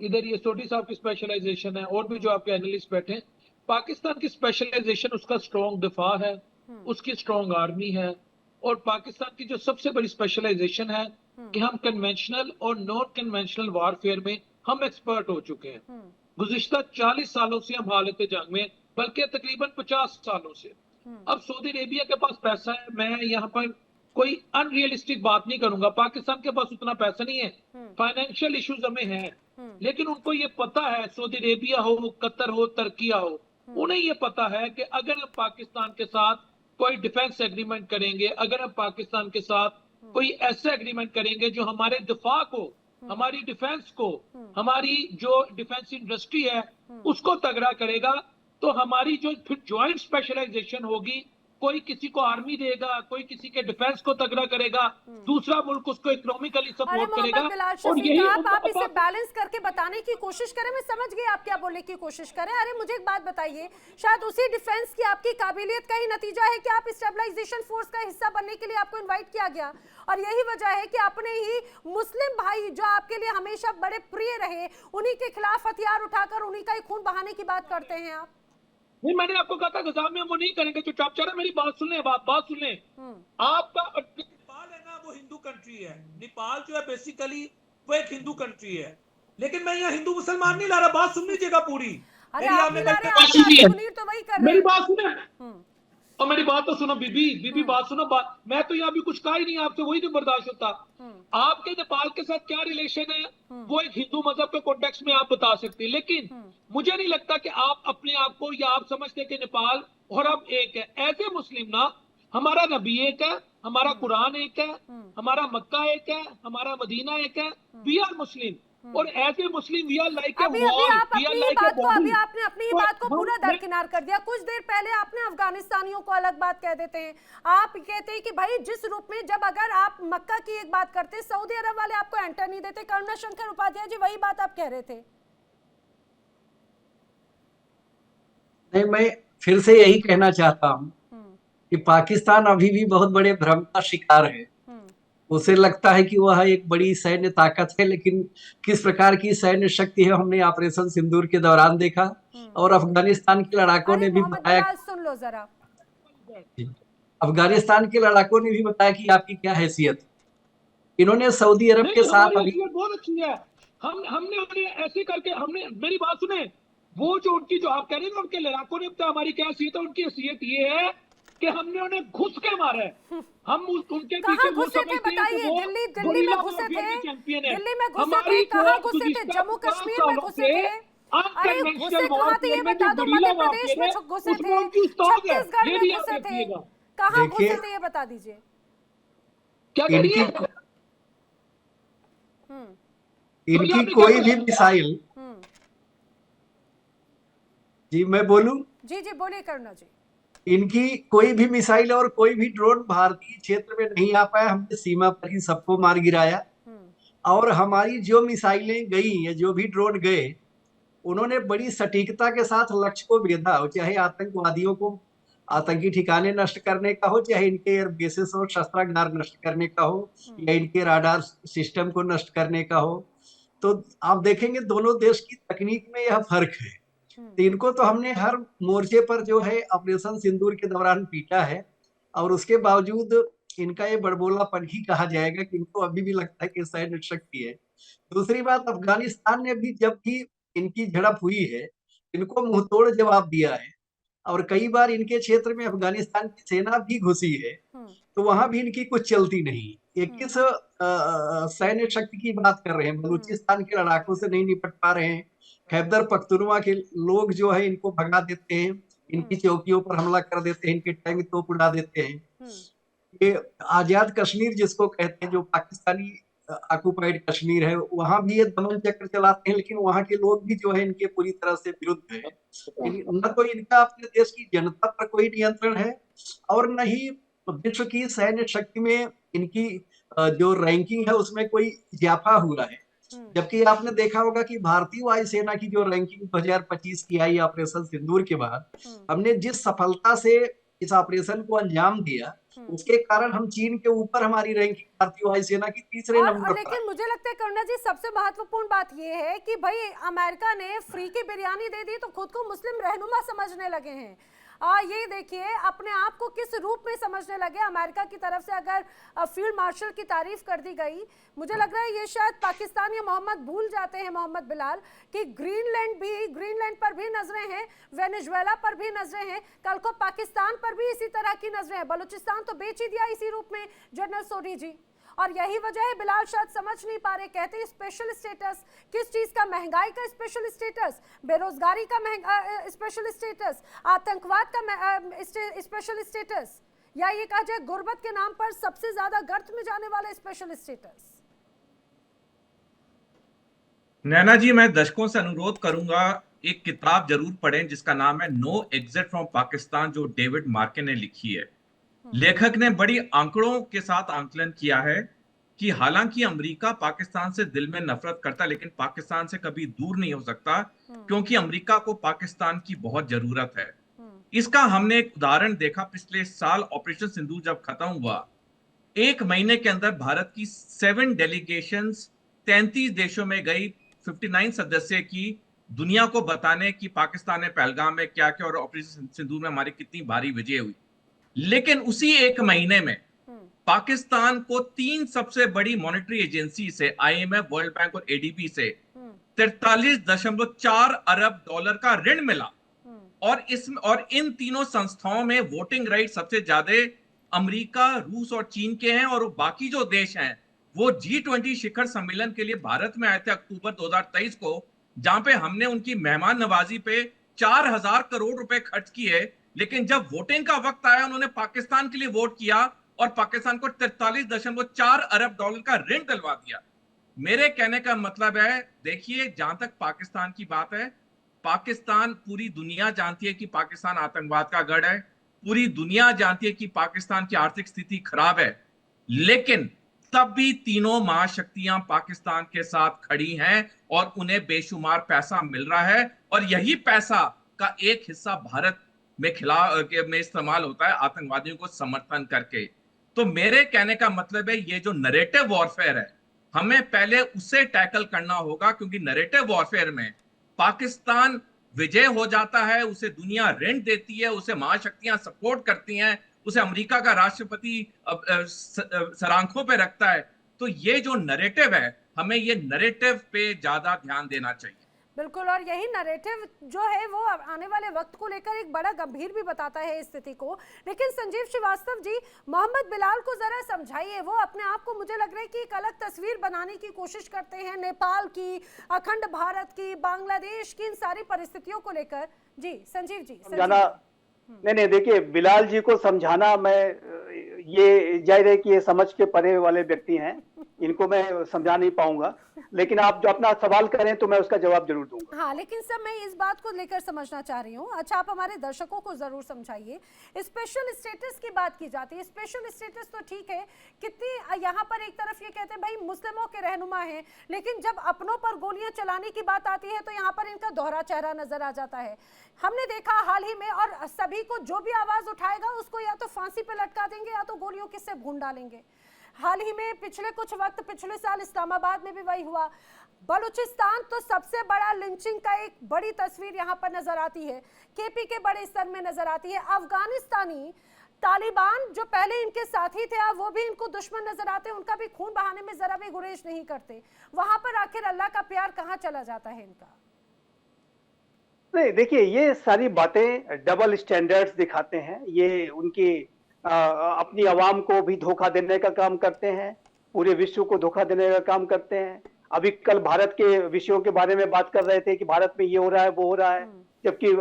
इधर ये सोटी साहब की स्पेशलाइजेशन है, और भी जो आपके एनालिस्ट बैठे हैं। पाकिस्तान की स्पेशलाइजेशन उसका स्ट्रॉन्ग दिफा है, उसकी स्ट्रॉन्ग आर्मी है, और पाकिस्तान की जो सबसे बड़ी स्पेशलाइजेशन है कि हम कन्वेंशनल और नॉन कन्वेंशनल वारफेयर में हम एक्सपर्ट हो चुके हैं। गुज़िश्ता 40 सालों से हम हालत जंग में, बल्कि तकरीबन 50 सालों से। अब सऊदी अरेबिया के पास पैसा है, मैं यहाँ पर कोई अनरियलिस्टिक बात नहीं करूंगा, पाकिस्तान के पास उतना पैसा नहीं है, फाइनेंशियल इश्यूज हमें हैं, लेकिन उनको ये पता है, सऊदी अरेबिया हो, कतर हो, तुर्किया हो, उन्हें ये पता है कि अगर हम पाकिस्तान के साथ कोई डिफेंस एग्रीमेंट करेंगे, अगर हम पाकिस्तान के साथ कोई ऐसा एग्रीमेंट करेंगे जो हमारे दिफा को, हमारी डिफेंस को, हमारी जो डिफेंस इंडस्ट्री है उसको तगड़ा करेगा, तो हमारी जो फिर ज्वाइंट स्पेशलाइजेशन होगी, कोई किसी को आर्मी देगा, कोई किसी के डिफेंस को तगड़ा करेगा, दूसरा मुल्क उसको इकोनॉमिकली सपोर्ट करेगा। और यही आप इसे बैलेंस करके बताने की कोशिश करें। मैं समझ गई आप क्या बोलने की कोशिश करें। अरे मुझे एक बात बताइए, शायद उसी डिफेंस की आपकी काबिलियत का ही नतीजा है कि आप स्टेबलाइजेशन फोर्स का हिस्सा बनने के लिए आपको इन्वाइट किया गया, और यही वजह है कि अपने ही मुस्लिम भाई जो आपके लिए हमेशा बड़े प्रिय रहे, उन्हीं के खिलाफ हथियार उठाकर उन्हीं का ही खून बहाने की बात करते हैं आप। नहीं, मैंने आपको कहा था गजा में वो नहीं करेंगे, चुपचाप चला, मेरी बात सुन ले, बात सुन ले। आपका नेपाल है ना, वो हिंदू कंट्री है। नेपाल जो है बेसिकली वो एक हिंदू कंट्री है, लेकिन मैं यहाँ हिंदू मुसलमान नहीं ला रहा, बात सुन लीजिएगा पूरी। मेरी बात सुने और मेरी बात तो सुनो बीबी बात सुनो, मैं तो यहाँ भी कुछ कहा ही नहीं आपसे, वही नहीं बर्दाश्त होता। आपके नेपाल के साथ क्या रिलेशन है वो एक हिंदू मजहब के कॉन्टेक्स्ट में आप बता सकते हैं, लेकिन मुझे नहीं लगता कि आप अपने आप को, या आप समझते कि नेपाल और अब एक है। ऐसे मुस्लिम ना, हमारा नबी एक है, हमारा कुरान एक है, हमारा मक्का एक है, हमारा मदीना एक है, वी आर मुस्लिम, और ऐसे मुस्लिम वी आर लाइक अभी आपने अपनी बात को पूरा दरकिनार कर दिया। कुछ देर पहले आपने अफगानिस्तानियों को अलग बात कह देते हैं, आप कहते हैं कि भाई जिस रूप में, जब अगर आप मक्का की एक बात करते, सऊदी अरब वाले आपको एंटर नहीं देते, करुणा शंकर उपाध्याय जी वही बात आप कह रहे थे। नहीं, मैं फिर से यही कहना चाहता हूँ कि पाकिस्तान अभी भी बहुत बड़े भ्रम का शिकार है। उसे लगता है कि वह एक बड़ी सैन्य ताकत है, लेकिन किस प्रकार की सैन्य शक्ति है हमने ऑपरेशन सिंदूर के दौरान देखा, और अफगानिस्तान के लड़ाकों ने भी बताया, सुन लो जरा, अफगानिस्तान के लड़ाकों ने भी बताया कि आपकी क्या हैसियत। इन्होंने सऊदी अरब के साथ बहुत अच्छी है, हमने उन्हें ऐसे करके, हमने, मेरी बात सुने, वो जो उनकी, जो आप कह रहे हैं उनके लड़ाकों ने बताया हमारी क्या हैसियत है, उनकी हैसियत ये है कि हमने उन्हें घुस के मारा है। हम उनके पीछे वो समझते हैं कि वो दिल्ली में घुसे थे, दिल्ली में घुसे थे, कहां घुसे थे, जम्मू कश्मीर में घुसे थे, अरे घुसे कहां थे ये बता दो, मध्य प्रदेश में घुसे थे, छत्तीसगढ़ में घुसे थे, कहां घुसे थे ये बता दीजिए। क्या कह रही है? इनकी कोई भी मिसाइल, जी मैं बोलूं? जी बोलिए करुणा जी। इनकी कोई भी मिसाइल और कोई भी ड्रोन भारतीय क्षेत्र में नहीं आ पाया, हमने सीमा पर ही सबको मार गिराया। और हमारी जो मिसाइलें गई या जो भी ड्रोन गए, उन्होंने बड़ी सटीकता के साथ लक्ष्य को भेदा हो, चाहे आतंकवादियों को आतंकी ठिकाने नष्ट करने का हो, चाहे इनके एयर बेसिस और शस्त्रागार नष्ट करने का हो, या इनके राडार सिस्टम को नष्ट करने का हो। तो आप देखेंगे दोनों देश की तकनीक में यह फर्क है। तो इनको तो हमने हर मोर्चे पर जो है ऑपरेशन सिंदूर के दौरान पीटा है, और उसके बावजूद इनका ये बड़बोलापन ही कहा जाएगा कि इनको अभी भी लगता है कि सैन्य शक्ति है। दूसरी बात, अफगानिस्तान ने भी जब भी इनकी झड़प हुई है, इनको मुंहतोड़ जवाब दिया है, और कई बार इनके क्षेत्र में अफगानिस्तान की सेना भी घुसी है, तो वहां भी इनकी कुछ चलती नहीं। ये किस सैन्य शक्ति की बात कर रहे हैं? बलूचिस्तान के लड़ाकों से नहीं निपट पा रहे हैं, खैबर पख्तूनवा के लोग जो है इनको भगा देते हैं, इनकी चौकियों पर हमला कर देते हैं, इनके टैंक तोप उड़ा देते हैं। ये आजाद कश्मीर जिसको कहते हैं, जो पाकिस्तानी ऑक्युपाइड कश्मीर है, वहां भी ये दमन चक्र चलाते हैं, लेकिन वहां के लोग भी जो है इनके पूरी तरह से विरुद्ध है। न तो इनका अपने देश की जनता पर कोई नियंत्रण है, और न ही विश्व की सैन्य शक्ति में इनकी जो रैंकिंग है उसमें कोई इजाफा हुआ है। जबकि आपने देखा होगा कि भारतीय वायुसेना की जो रैंकिंग 2025 की आई ऑपरेशन सिंदूर के बाद, हमने जिस सफलता से इस ऑपरेशन को अंजाम दिया, उसके कारण हम चीन के ऊपर हमारी रैंकिंग भारतीय वायुसेना की तीसरे नंबर पर। लेकिन मुझे लगता है करुणा जी, सबसे महत्वपूर्ण बात यह है कि भाई अमेरिका ने फ्री की बिरयानी दे दी तो खुद को मुस्लिम रहनुमा समझने लगे हैं। ये देखिए अपने आप को किस रूप में समझने लगे। अमेरिका की तरफ से अगर फील्ड मार्शल की तारीफ कर दी गई, मुझे लग रहा है ये शायद पाकिस्तान या मोहम्मद भूल जाते हैं, मोहम्मद बिलाल, कि ग्रीनलैंड पर भी नजरें हैं, वेनेजुएला पर भी नजरें हैं, कल को पाकिस्तान पर भी इसी तरह की नजरें हैं। बलूचिस्तान तो बेच ही दिया इसी रूप में जनरल सोरी जी, और यही वजह है बिलाल शायद समझ नहीं पा रहे। कहते हैं स्पेशल स्टेटस, किस चीज का? महंगाई का स्पेशल स्टेटस, बेरोजगारी का स्पेशल स्टेटस, आतंकवाद का स्पेशल स्टेटस, या ये कहा जाए गुर्बत के नाम पर सबसे ज्यादा गर्त में जाने वाला स्पेशल स्टेटस। नैना जी, मैं दर्शकों से अनुरोध करूंगा, एक किताब जरूर पढ़ें जिसका नाम है नो एग्जिट फ्रॉम पाकिस्तान, जो डेविड मार्के ने लिखी है। लेखक ने बड़ी आंकड़ों के साथ आंकलन किया है कि हालांकि अमेरिका पाकिस्तान से दिल में नफरत करता, लेकिन पाकिस्तान से कभी दूर नहीं हो सकता, क्योंकि अमेरिका को पाकिस्तान की बहुत जरूरत है। इसका हमने एक उदाहरण देखा पिछले साल ऑपरेशन सिंदूर जब खत्म हुआ। 1 महीने के अंदर भारत की 7 डेलीगेशंस 33 देशों में गई, 59 सदस्य की, दुनिया को बताने कि पाकिस्तान ने पहलगाम में क्या किया और ऑपरेशन सिंदूर में हमारी कितनी भारी विजय हुई। लेकिन उसी 1 महीने में पाकिस्तान को 3 सबसे बड़ी मॉनेटरी एजेंसी से, IMF, वर्ल्ड बैंक और ADB से 43.4 अरब डॉलर का ऋण मिला। और इन तीनों संस्थाओं में वोटिंग राइट सबसे ज्यादा अमेरिका, रूस और चीन के हैं, और बाकी जो देश हैं वो G20 शिखर सम्मेलन के लिए भारत में आए थे अक्टूबर 2023 को, जहां पे हमने उनकी मेहमान नवाजी पे 4000 करोड़ रुपए खर्च किए। लेकिन जब वोटिंग का वक्त आया, उन्होंने पाकिस्तान के लिए वोट किया और पाकिस्तान को 43.4 अरब डॉलर का ऋण दिलवा दिया। मेरे कहने का मतलब है, देखिए, जहां तक पाकिस्तान की बात है, पाकिस्तान, पूरी दुनिया जानती है कि पाकिस्तान आतंकवाद का गढ़ है, पूरी दुनिया जानती है कि पाकिस्तान की आर्थिक स्थिति खराब है, लेकिन तब भी तीनों महाशक्तियां पाकिस्तान के साथ खड़ी हैं और उन्हें बेशुमार पैसा मिल रहा है, और यही पैसा का एक हिस्सा भारत में इस्तेमाल होता है आतंकवादियों को समर्थन करके। तो मेरे कहने का मतलब है, ये जो नैरेटिव वॉरफेयर है, हमें पहले उसे टैकल करना होगा, क्योंकि नैरेटिव वॉरफेयर में पाकिस्तान विजय हो जाता है, उसे दुनिया ऋण देती है, उसे महाशक्तियां सपोर्ट करती हैं, उसे अमेरिका का राष्ट्रपति सरांखों पे रखता है। तो ये जो नैरेटिव है, हमें ये नैरेटिव पे ज्यादा ध्यान देना चाहिए। बिल्कुल, और यही नैरेटिव जो है वो आने वाले वक्त को लेकर एक बड़ा गंभीर भी बताता है स्थिति को। लेकिन संजीव श्रीवास्तव जी, मोहम्मद बिलाल को जरा समझाइए। वो अपने आप को, मुझे लग रहा है कि एक अलग तस्वीर बनाने की कोशिश करते हैं, नेपाल की, अखंड भारत की, बांग्लादेश की, इन सारी परिस्थितियों को लेकर। जी संजीव जी, समझाना नहीं, देखिए, बिलाल जी को समझाना, मैं ये जाहिर है कि ये समझ के परे वाले व्यक्ति हैं, इनको मैं समझा नहीं पाऊंगा, लेकिन आप जो अपना सवाल करें तो मैं उसका जवाब जरूर दूंगा। हाँ, लेकिन सर मैं इस बात को लेकर समझना चाह रही हूँ। अच्छा, आप हमारे दर्शकों को जरूर समझाइए। स्पेशल स्टेटस की बात की जाती है, स्पेशल स्टेटस तो ठीक है, कितनी यहाँ पर एक तरफ ये कहते हैं भाई मुस्लिमों के रहनुमा हैं, लेकिन जब अपनों पर गोलियां चलाने की बात आती है तो यहाँ पर इनका दोहरा चेहरा नजर आ जाता है। हमने देखा हाल ही में, और सभी को जो भी आवाज उठाएगा उसको या तो फांसी पे लटका देंगे या तो गोलियों के से भून डालेंगे। हाल ही में पिछले साल इस्लामाबाद में भी वही हुआ। बलूचिस्तान तो सबसे बड़ा लिंचिंग का एक बड़ी तस्वीर यहाँ पर नजर आती है, केपी के बड़े स्तर में नजर आती है। अफगानिस्तानी तालिबान जो पहले इनके साथी थे, अब वो भी इनको दुश्मन नजर आते हैं, उनका भी खून बहाने में जरा भी गुरेज नहीं करते। वहां पर आखिर अल्लाह का प्यार कहाँ चला जाता है इनका? नहीं, देखिए ये सारी बातें डबल स्टैंडर्ड्स दिखाते हैं। ये उनकी अपनी आवाम को भी धोखा देने का काम करते हैं, पूरे विश्व को धोखा देने का काम करते हैं। अभी कल भारत के विषयों के बारे में बात कर रहे थे कि भारत में ये हो रहा है वो हो रहा है, जबकि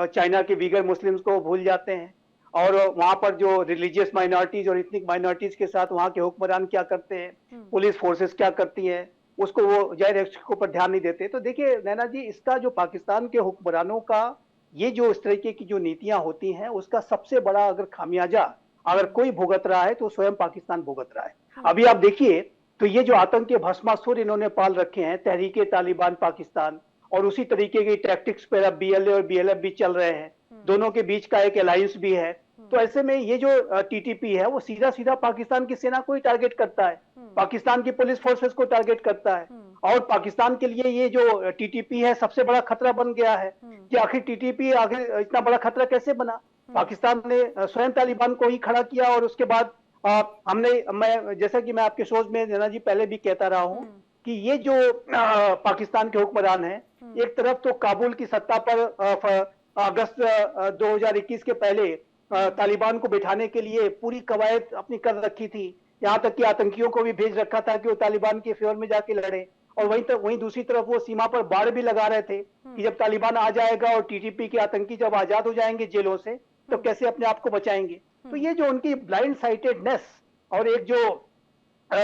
चाइना के वीगर मुस्लिम्स को भूल जाते हैं। और वहां पर जो रिलीजियस माइनॉरिटीज और इथनिक माइनॉरिटीज के साथ वहां के हुक्मरान क्या करते हैं, पुलिस फोर्सेस क्या करती है, उसको वो जाहिर उसके ऊपर ध्यान नहीं देते। तो देखिए नैना जी, इसका जो पाकिस्तान के हुक्मरानों का ये जो इस तरीके की जो नीतियां होती हैं, उसका सबसे बड़ा अगर खामियाजा अगर कोई भुगत रहा है तो स्वयं पाकिस्तान भुगत रहा है। अभी आप देखिए तो ये जो आतंकी भस्मासुर इन्होंने पाल रखे हैं, तहरीके तालिबान पाकिस्तान, और उसी तरीके की टैक्टिक्स पर अब बीएलए और बीएलएफ भी चल रहे हैं, दोनों के बीच का एक अलायंस भी है। तो ऐसे में ये जो टीटीपी है वो सीधा सीधा पाकिस्तान की सेना को ही टारगेट करता है, पाकिस्तान की पुलिस फोर्सेस को टारगेट करता है। और पाकिस्तान के लिए ये जो टीटीपी है सबसे बड़ा खतरा बन गया है कि आखिर टीटीपी आखिर इतना बड़ा खतरा कैसे बना। पाकिस्तान ने स्वयं तालिबान को ही खड़ा किया, और उसके बाद मैं जैसा कि मैं आपके शोज में नैना जी पहले भी कहता रहा हूं कि ये जो पाकिस्तान के हुक्मरान हैं, एक तरफ तो काबुल की सत्ता पर अगस्त 2021 के पहले तालिबान को बिठाने के लिए पूरी कवायद अपनी कर रखी थी, यहाँ तक कि आतंकियों को भी भेज रखा था कि वो तालिबान के फेवर में जाके लड़े। और वहीं दूसरी तरफ वो सीमा पर बाड़ भी लगा रहे थे कि जब तालिबान आ जाएगा और टीटीपी के आतंकी जब आजाद हो जाएंगे जेलों से तो कैसे अपने आप को बचाएंगे। तो ये जो उनकी ब्लाइंड साइटेडनेस और एक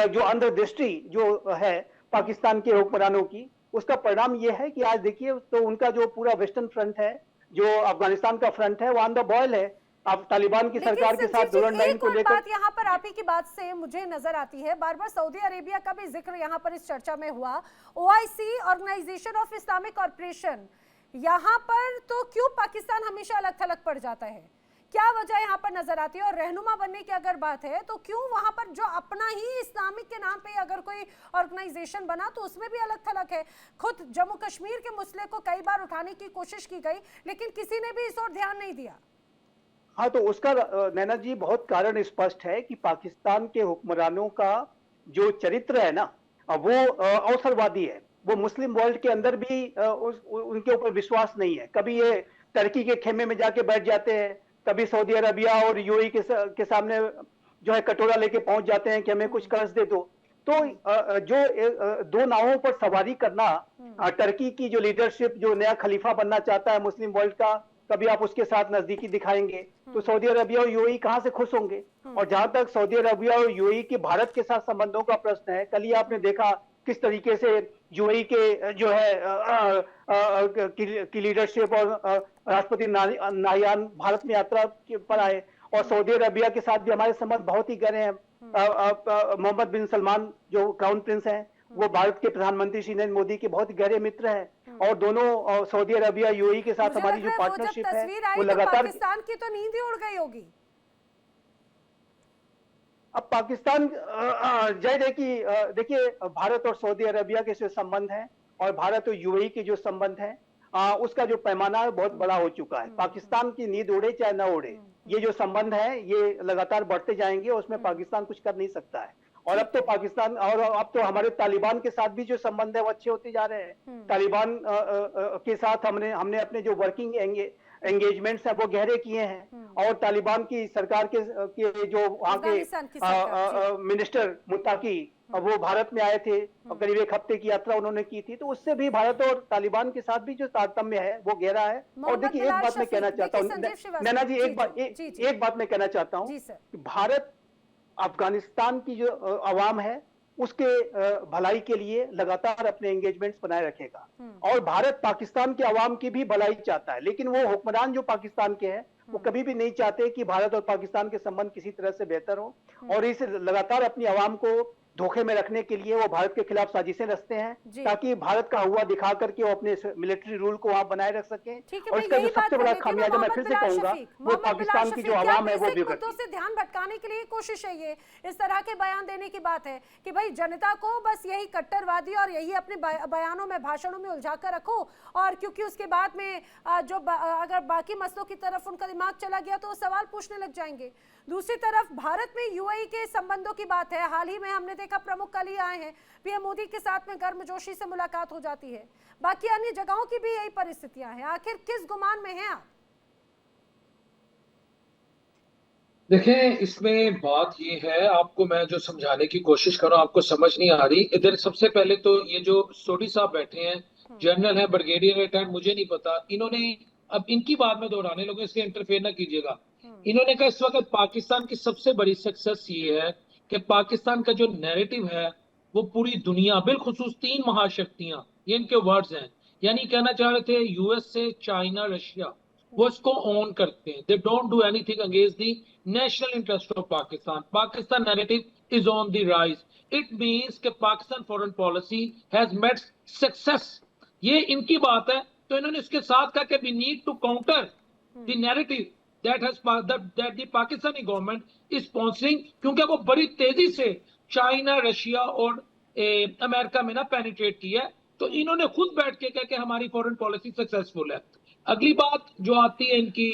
जो अंधदृष्टि जो है पाकिस्तान के हुक्मरानों की, उसका परिणाम ये है कि आज देखिए तो उनका जो पूरा वेस्टर्न फ्रंट है, जो अफगानिस्तान का फ्रंट है, वो ऑन द बॉयल है। अब तालिबान की सरकार के साथ दुल्हन लाइन को लेकर बात यहाँ पर आप ही की बात से मुझे नजर आती है, बार बार सऊदी अरेबिया का भी जिक्र यहाँ पर इस चर्चा में हुआ। OIC, organization of Islamic corporation, यहाँ पर तो क्यों पाकिस्तान हमेशा अलग थलग पड़ जाता है, क्या वजह यहाँ पर नजर आती है? और रहनुमा बनने की अगर बात है तो क्यों वहां पर जो अपना ही इस्लामिक के नाम पे अगर कोई ऑर्गेनाइजेशन बना तो उसमें भी अलग थलग है। खुद जम्मू कश्मीर के मसले को कई बार उठाने की कोशिश की गई, लेकिन किसी ने भी इस ओर ध्यान नहीं दिया। हाँ, तो उसका नैना जी बहुत कारण स्पष्ट है कि पाकिस्तान के हुक्मरानों का जो चरित्र है ना, वो अवसरवादी है। वो मुस्लिम वर्ल्ड के अंदर भी उनके ऊपर विश्वास नहीं है। कभी ये टर्की के खेमे में जाके बैठ जाते हैं, कभी सऊदी अरबिया और यूएई के सामने जो है कटोरा लेके पहुंच जाते हैं कि हमें कुछ कर्ज दे दो। तो जो दो नावों पर सवारी करना, टर्की की जो लीडरशिप जो नया खलीफा बनना चाहता है मुस्लिम वर्ल्ड का, कभी आप उसके साथ नजदीकी दिखाएंगे तो सऊदी अरबिया और यूएई कहां से खुश होंगे। और जहां तक सऊदी अरबिया और यूएई के भारत के साथ संबंधों का प्रश्न है, कल ही आपने देखा किस तरीके से यूएई के जो है की लीडरशिप और राष्ट्रपति नाहयान भारत में यात्रा पर आए, और सऊदी अरबिया के साथ भी हमारे संबंध बहुत ही गहरे हैं। मोहम्मद बिन सलमान जो क्राउन प्रिंस हैं, वो भारत के प्रधानमंत्री श्री नरेंद्र मोदी के बहुत गहरे मित्र हैं। और दोनों सऊदी अरबिया यूएई के साथ हमारी जो पार्टनरशिप है वो लगातार। पाकिस्तान की तो नींद ही उड़ गई होगी। अब पाकिस्तान जाहिर है कि देखिए भारत और सऊदी अरबिया के जो संबंध हैं और भारत और यूएई के जो संबंध हैं, उसका जो पैमाना है बहुत बड़ा हो चुका है। पाकिस्तान की नींद उड़े चाहे ना उड़े, ये जो संबंध है ये लगातार बढ़ते जाएंगे, उसमें पाकिस्तान कुछ कर नहीं सकता है। और अब तो पाकिस्तान और अब तो हमारे तालिबान के साथ भी जो संबंध है वो अच्छे होते जा रहे हैं। तालिबान के साथ हमने अपने जो वर्किंग एंगेजमेंट्स हैं वो गहरे किए हैं। और तालिबान की सरकार के जो वहाँ के मिनिस्टर मुत्ताकी वो भारत में आए थे और करीब एक हफ्ते की यात्रा उन्होंने की थी। तो उससे भी भारत और तालिबान के साथ भी जो तारतम्य है वो गहरा है। और देखिए एक बात मैं कहना चाहता हूँ नैना जी, एक बात मैं कहना चाहता हूँ कि भारत अफगानिस्तान की जो अवाम है उसके भलाई के लिए लगातार अपने एंगेजमेंट्स बनाए रखेगा। और भारत पाकिस्तान के अवाम की भी भलाई चाहता है, लेकिन वो हुक्मरान जो पाकिस्तान के हैं वो कभी भी नहीं चाहते कि भारत और पाकिस्तान के संबंध किसी तरह से बेहतर हो, और इस लगातार अपनी आवाम को धोखे में रखने के लिए वो भारत के खिलाफ साजिशें रचते हैं ताकि भारत का हुआ दिखा करके वो अपने मिलिट्री रूल को वहां बनाए रख सकें। और इसका जो सबसे बड़ा खामियाजा मैं फिर से कहूंगा वो पाकिस्तान की जो आवाम है वो भी करती है। से ध्यान भटकाने के लिए कोशिश है ये, इस तरह के बयान देने की बात है कि भाई जनता को बस यही कट्टरवादी और यही अपने बयानों में भाषणों में उलझा कर रखो, और क्योंकि उसके बाद में जो अगर बाकी मसलों की तरफ उनका दिमाग चला गया तो वो सवाल पूछने लग जाएंगे। दूसरी तरफ भारत में यूएई के संबंधों की बात है। हाल ही में हमने देखा प्रमुख कल ही आए हैं, पीएम मोदी के साथ में गर्मजोशी से मुलाकात हो जाती है। बाकी अन्य जगहों की भी यही परिस्थितियां हैं। आखिर किस गुमान में हैं आप? देखें, इसमें बात ये है, आपको मैं जो समझाने की कोशिश कर रहा हूं आपको समझ नहीं आ रही। इधर सबसे पहले तो ये जो सोडी साहब बैठे हैं, जनरल है, ब्रिगेडियर रिटायर्ड, मुझे नहीं पता, इन्होंने अब इनकी बात में दोहराने लोगों इसलिए इंटरफेयर ना कीजिएगा। इन्होंने कहा इस वक्त पाकिस्तान की सबसे बड़ी सक्सेस ये है कि पाकिस्तान का जो नैरेटिव है वो पूरी दुनिया, बिलखुसूस 3 महाशक्तियां, ये इनके वर्ड्स हैं, यानी कहना चाह रहे थे यूएस से चाइना, रशिया, वो इसको ऑन करते हैं। They don't do anything against the national interest of Pakistan. Pakistan narrative is on the rise. It means कि Pakistan foreign policy has met success, ये इनकी बात है। तो इन्होंने इसके साथ कहा कि we need to counter the narrative that the Pakistani government is sponsoring, क्योंकि वो बड़ी तेजी से चाइना, रशिया और अमेरिका में ना पेनिट्रेट किया है। तो इन्होंने खुद बैठ के कहा कि हमारी फॉरेन पॉलिसी सक्सेसफुल है। अगली बात जो आती है इनकी,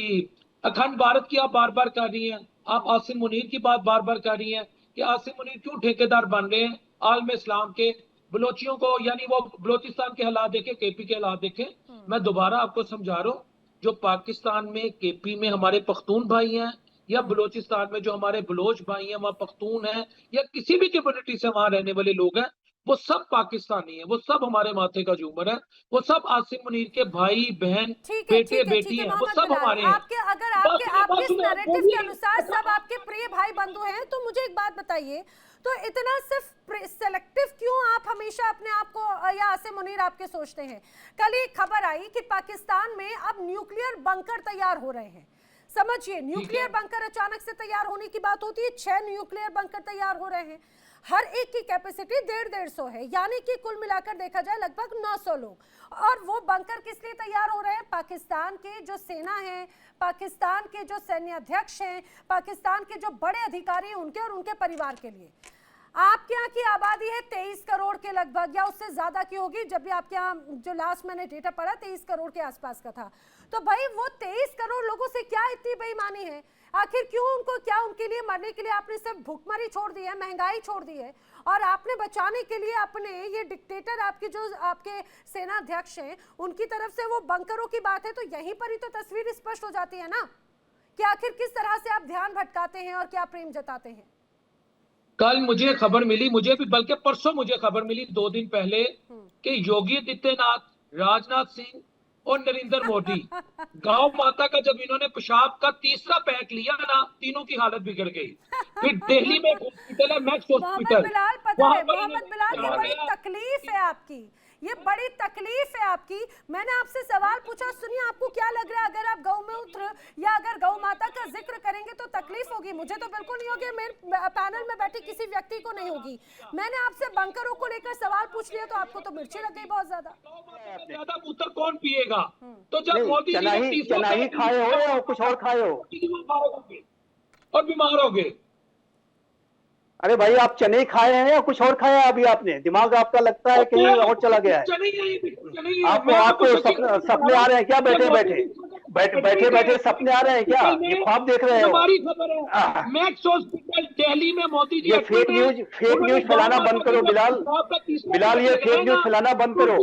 अखंड भारत की आप बार बार कर रही हैं, आप आसिम मुनीर की बात बार बार कर रही हैं कि आसिम मुनीर क्यों ठेकेदार बन रहे हैं आलम इस्लाम के, बलोचियों को, यानी वो बलोचिस्तान के हालात देखे, केपी के हालात देखे। मैं दोबारा आपको समझा रहा हूँ, जो पाकिस्तान में केपी में हमारे पख्तून भाई हैं, या बलोचिस्तान में जो हमारे बलोच भाई हैं वहाँ पख्तून हैं, या किसी भी कम्युनिटी से वहां रहने वाले लोग हैं, वो सब पाकिस्तानी हैं, वो सब हमारे माथे का झूमर है, वो सब आसिम मुनीर के भाई बहन, बेटे बेटी हैं, वो सब हमारे हैं। अगर आपके इस नैरेटिव के अनुसार सब आपके प्रिय भाई बंधु हैं, तो मुझे एक बात बताइए, तो इतना सिर्फ सेलेक्टिव क्यों आप हमेशा अपने आप को या आसिम मुनीर आपके सोचते हैं? कल एक खबर आई कि पाकिस्तान में अब न्यूक्लियर बंकर तैयार हो रहे हैं। समझिए, न्यूक्लियर बंकर अचानक से तैयार होने की बात होती है। 6 न्यूक्लियर बंकर तैयार हो रहे हैं, हर एक की कैपेसिटी 150-150 है, यानी कि कुल मिलाकर देखा जाए लगभग 900 लोग। और वो बंकर किस लिए तैयार हो रहे हैं? पाकिस्तान के जो सेना है, पाकिस्तान के जो सैन्य अध्यक्ष हैं, पाकिस्तान के जो बड़े अधिकारी हैं, उनके और उनके परिवार के लिए। आपके यहाँ की आबादी है 23 करोड़ के लगभग, या उससे ज्यादा की होगी। जब भी आपके यहाँ जो लास्ट मैंने डेटा पढ़ा 23 करोड़ के आसपास का था। तो भाई वो 23 करोड़ लोगों से क्या इतनी बेईमानी है? आखिर क्यों उनको, क्या उनके लिए मरने के लिए आपने सिर्फ भूखमरी छोड़ दी है, महंगाई छोड़ दी है, और आपने बचाने के लिए अपने ये डिक्टेटर, आपके जो आपके सेना अध्यक्ष हैं, उनकी तरफ से वो बंकरों की बात है। तो यहीं पर ही तो तस्वीर स्पष्ट हो जाती है ना कि आखिर किस तरह से आप ध्यान भटकाते हैं और क्या प्रेम जताते हैं। कल मुझे खबर मिली, मुझे भी बल्कि परसों मुझे खबर मिली, 2 दिन पहले, कि योगी आदित्यनाथ, राजनाथ सिंह और नरेंद्र मोदी गांव माता का जब इन्होंने पेशाब का 3रा पैक लिया ना, तीनों की हालत बिगड़ गई। फिर दिल्ली में हॉस्पिटल है, मैक्स हॉस्पिटल, मोहम्मद बिलाल, ये बड़ी तकलीफ है आपकी, ये बड़ी तकलीफ है आपकी। मैंने आपसे सवाल पूछा, सुनिए आपको क्या लग रहा है अगर आप गौमूत्र या अगर गौ माता का जिक्र करेंगे तो तकलीफ होगी? मुझे तो बिल्कुल नहीं होगी, मेरे पैनल में बैठे किसी व्यक्ति को नहीं होगी। मैंने आपसे बंकरों को लेकर सवाल पूछ लिया तो आपको तो मिर्ची लग गई बहुत ज्यादा। ज्यादा मूत्र कौन पिएगा? तो जब मोदी चनाही खाए हो या कुछ और खाए हो और बीमार हो गए। अरे भाई, आप चने खाए हैं या कुछ और खाया अभी आपने? दिमाग आपका लगता है कहीं और चला गया है। आपको सपने आ रहे हैं क्या? बैठे बैठे सपने आ रहे हैं क्या? ये ख्वाब देख रहे हो? हमारी खबर है, मैक्स हॉस्पिटल दिल्ली में मोदी जी। ये फेक न्यूज फैलाना बंद करो बिलाल, ये फेक न्यूज फैलाना बंद करो।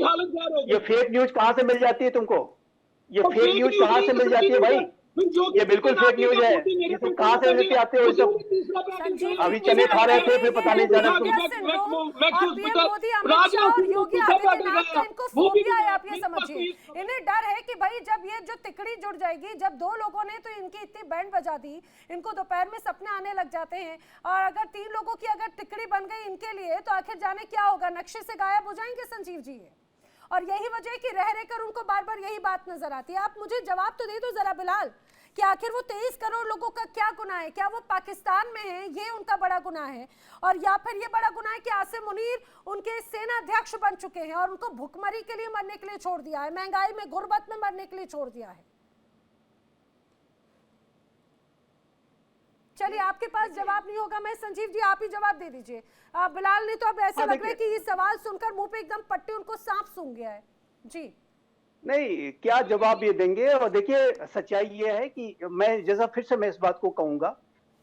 ये फेक न्यूज कहाँ से मिल जाती है तुमको? ये फेक न्यूज कहाँ से मिल जाती है भाई? ये बिल्कुल फेक न्यूज है। ये कहाँ से लेते आते हो सब? अभी चने खा रहे थे, फिर पता नहीं जाना और पीएम मोदी, अमित शाह और योगी आदित्यनाथ का इनको फोबिया है, आप ये समझिए। इन्हें डर है कि भाई जब ये जो तिकड़ी जुड़ जाएगी, जब दो लोगों ने तो इनकी इतनी बैंड बजा दी, इनको दोपहर में सपने आने लग जाते हैं, और अगर 3 लोगों की अगर तिकड़ी बन गई इनके लिए, तो आखिर जाने क्या होगा, नक्शे से गायब हो जाएंगे संजीव जी ये। और यही वजह है कि रह रहकर उनको बार बार यही बात नजर आती है। आप मुझे जवाब तो दे दो जरा बिलाल, कि आखिर वो 23 करोड़ लोगों का क्या गुनाह है? क्या वो पाकिस्तान में है, ये उनका बड़ा गुनाह है, और या फिर ये बड़ा गुनाह है कि आसिम मुनीर उनके सेना अध्यक्ष बन चुके हैं और उनको भुखमरी के लिए मरने के लिए छोड़ दिया है, महंगाई में, गुर्बत में मरने के लिए छोड़ दिया है? चलिए, आपके पास जवाब नहीं होगा, मैं संजीव जी आप ही जवाब दे दीजिए। बिलाल ने तो अब ऐसा लग रहा है कि ये सवाल सुनकर मुंह पे एकदम पट्टी उनको सांप सूंघ गया है जी। नहीं, क्या जवाब ये देंगे? और देखिए, सच्चाई ये है कि मैं फिर से इस बात को कहूंगा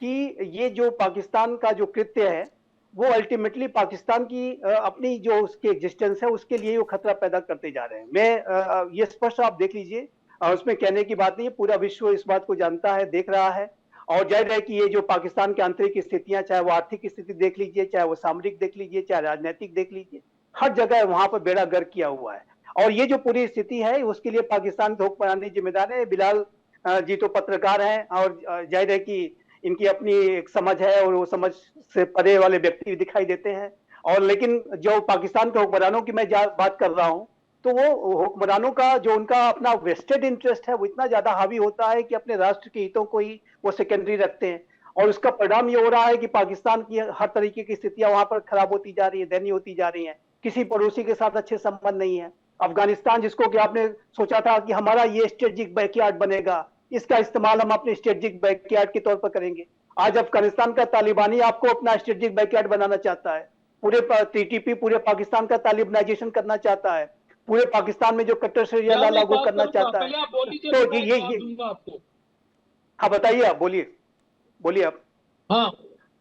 कि ये जो पाकिस्तान का जो कृत्य है, वो अल्टीमेटली पाकिस्तान की अपनी जो उसकी एग्जिस्टेंस है उसके लिए वो खतरा पैदा करते जा रहे हैं। मैं ये स्पष्ट आप देख लीजिए, उसमें कहने की बात नहीं है, पूरा विश्व इस बात को जानता है, देख रहा है। और जाहिर है कि ये जो पाकिस्तान की आंतरिक स्थितियां, चाहे वो आर्थिक स्थिति देख लीजिए, चाहे वो सामरिक देख लीजिए, चाहे राजनीतिक देख लीजिए, हर जगह वहां पर बेड़ा गर्क किया हुआ है। और ये जो पूरी स्थिति है उसके लिए पाकिस्तान को हुक्मरानी जिम्मेदार है। बिलाल जी तो पत्रकार हैं और जाहिर है कि इनकी अपनी एक समझ है और वो समझ से परे वाले व्यक्ति दिखाई देते हैं। और लेकिन जो पाकिस्तान के हुक्मरानों की मैं बात कर रहा हूँ, तो वो हुक्मरानों का जो उनका अपना वेस्टेड इंटरेस्ट है वो इतना ज्यादा हावी होता है कि अपने राष्ट्र के हितों को ही वो सेकेंडरी रखते हैं। और उसका परिणाम ये हो रहा है कि पाकिस्तान की हर तरीके की स्थितियां वहां पर खराब होती जा रही है, दयनीय होती जा रही है। किसी पड़ोसी के साथ अच्छे संबंध नहीं है। अफगानिस्तान, जिसको कि आपने सोचा था कि हमारा ये स्ट्रेटेजिक बैकयार्ड बनेगा, इसका इस्तेमाल हम अपने स्ट्रेटेजिक बैकयार्ड के तौर पर करेंगे। आज अफगानिस्तान का तालिबानी आपको अपना स्ट्रेटेजिक बैकयार्ड बनाना चाहता है। पूरे टीटीपी पूरे पाकिस्तान का तालिबानाइजेशन करना चाहता है, पूरे पाकिस्तान में जो कट्टर शरिया लॉ लागू करना चाहता है। तो ये हाँ बताइए, आप बोलिए आप। हाँ,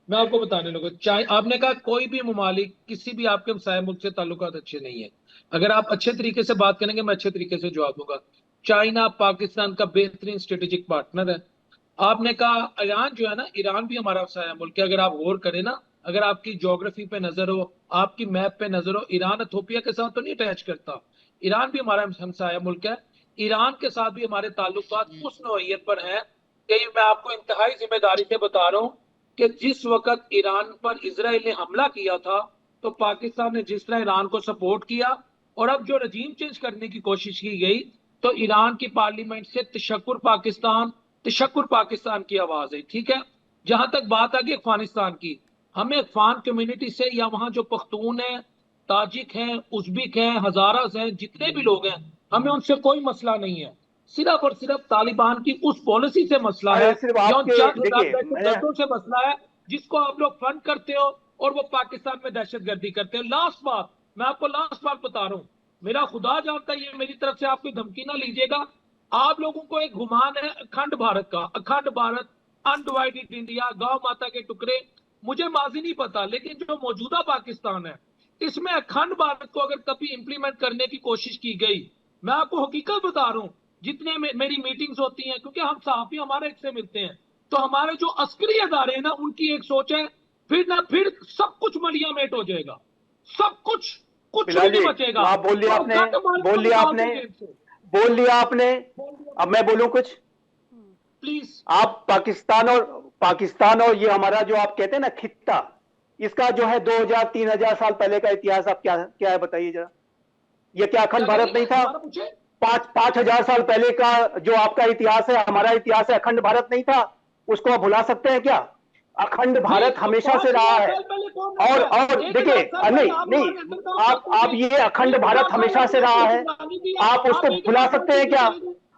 मैं आपको बताने लगा, चाहे आपने कहा कोई भी ममालिक किसी भी आपके हमसाया मुल्क से ताल्लुकात अच्छे नहीं है। अगर आप अच्छे तरीके से बात करेंगे मैं अच्छे तरीके से जवाब दूंगा। चाइना पाकिस्तान का बेहतरीन स्ट्रेटेजिक पार्टनर है। आपने कहा ईरान जो है ना, ईरान भी हमारा हमसाया मुल्क है। अगर आप गौर करें ना, अगर आपकी ज्योग्राफी पे नजर हो, आपकी मैप पे नजर हो, ईरान इथोपिया के साथ तो नहीं अटैच करता। ईरान भी हमारा हमसाया मुल्क है। ईरान के साथ भी हमारे ताल्लुकात उस नौइयत पर हैं कि मैं आपको इंतहाई जिम्मेदारी से बता रहा हूँ कि जिस वक्त ईरान पर इजराइल ने हमला किया था तो पाकिस्तान ने जिस तरह ईरान को सपोर्ट किया, और अब जो रजीम चेंज करने की कोशिश की गई तो ईरान की पार्लियामेंट से तशक्कुर पाकिस्तान की आवाज है। ठीक है, जहां तक बात आ गई अफगानिस्तान की, हमें अफगान कम्युनिटी से या वहां जो पख्तून है, ताजिक हैं, उज़्बेक हैं, हजारास हैं, जितने भी लोग हैं, हमें उनसे कोई मसला नहीं है। सिर्फ और सिर्फ तालिबान की उस पॉलिसी से मसला है, गलतों से मसला है जिसको आप लोग फंड करते हो और वो पाकिस्तान में दहशतगर्दी करते हो। लास्ट बात, मैं आपको लास्ट बात बता रहा हूँ, मेरा खुदा जानता है, ये मेरी तरफ से आप कोई धमकी ना लीजिएगा। आप लोगों को एक गुमान है अखंड भारत का, अखंड भारत, अनडिवाइडेड इंडिया, गौ माता के टुकड़े, मुझे माजी नहीं पता, लेकिन जो मौजूदा पाकिस्तान है इसमें अखंड भारत को अगर कभी इंप्लीमेंट करने की कोशिश की गई, मैं आपको हकीकत बता रहा हूं, जितने मेरी मीटिंग्स होती हैं, क्योंकि हम सहाफी हमारे एक से मिलते हैं, तो हमारे जो अस्करी अदारे हैं ना, उनकी एक सोच है, फिर सब कुछ मलियामेट हो जाएगा, सब कुछ नहीं बचेगा। बोल लिया आपने, अब मैं बोलूं कुछ प्लीज। आप पाकिस्तान और ये हमारा जो आप कहते हैं ना खित्ता, इसका जो है 2000-3000 साल पहले का इतिहास आप क्या है बताइए जरा। ये क्या अखंड भारत नहीं था? 5000 साल पहले का जो आपका इतिहास है, हमारा इतिहास है, अखंड भारत नहीं था? उसको आप भुला सकते हैं क्या? अखंड भारत हमेशा से रहा है। और देखिए, नहीं, आप ये अखंड भारत हमेशा से रहा है, आप उसको भुला सकते हैं क्या?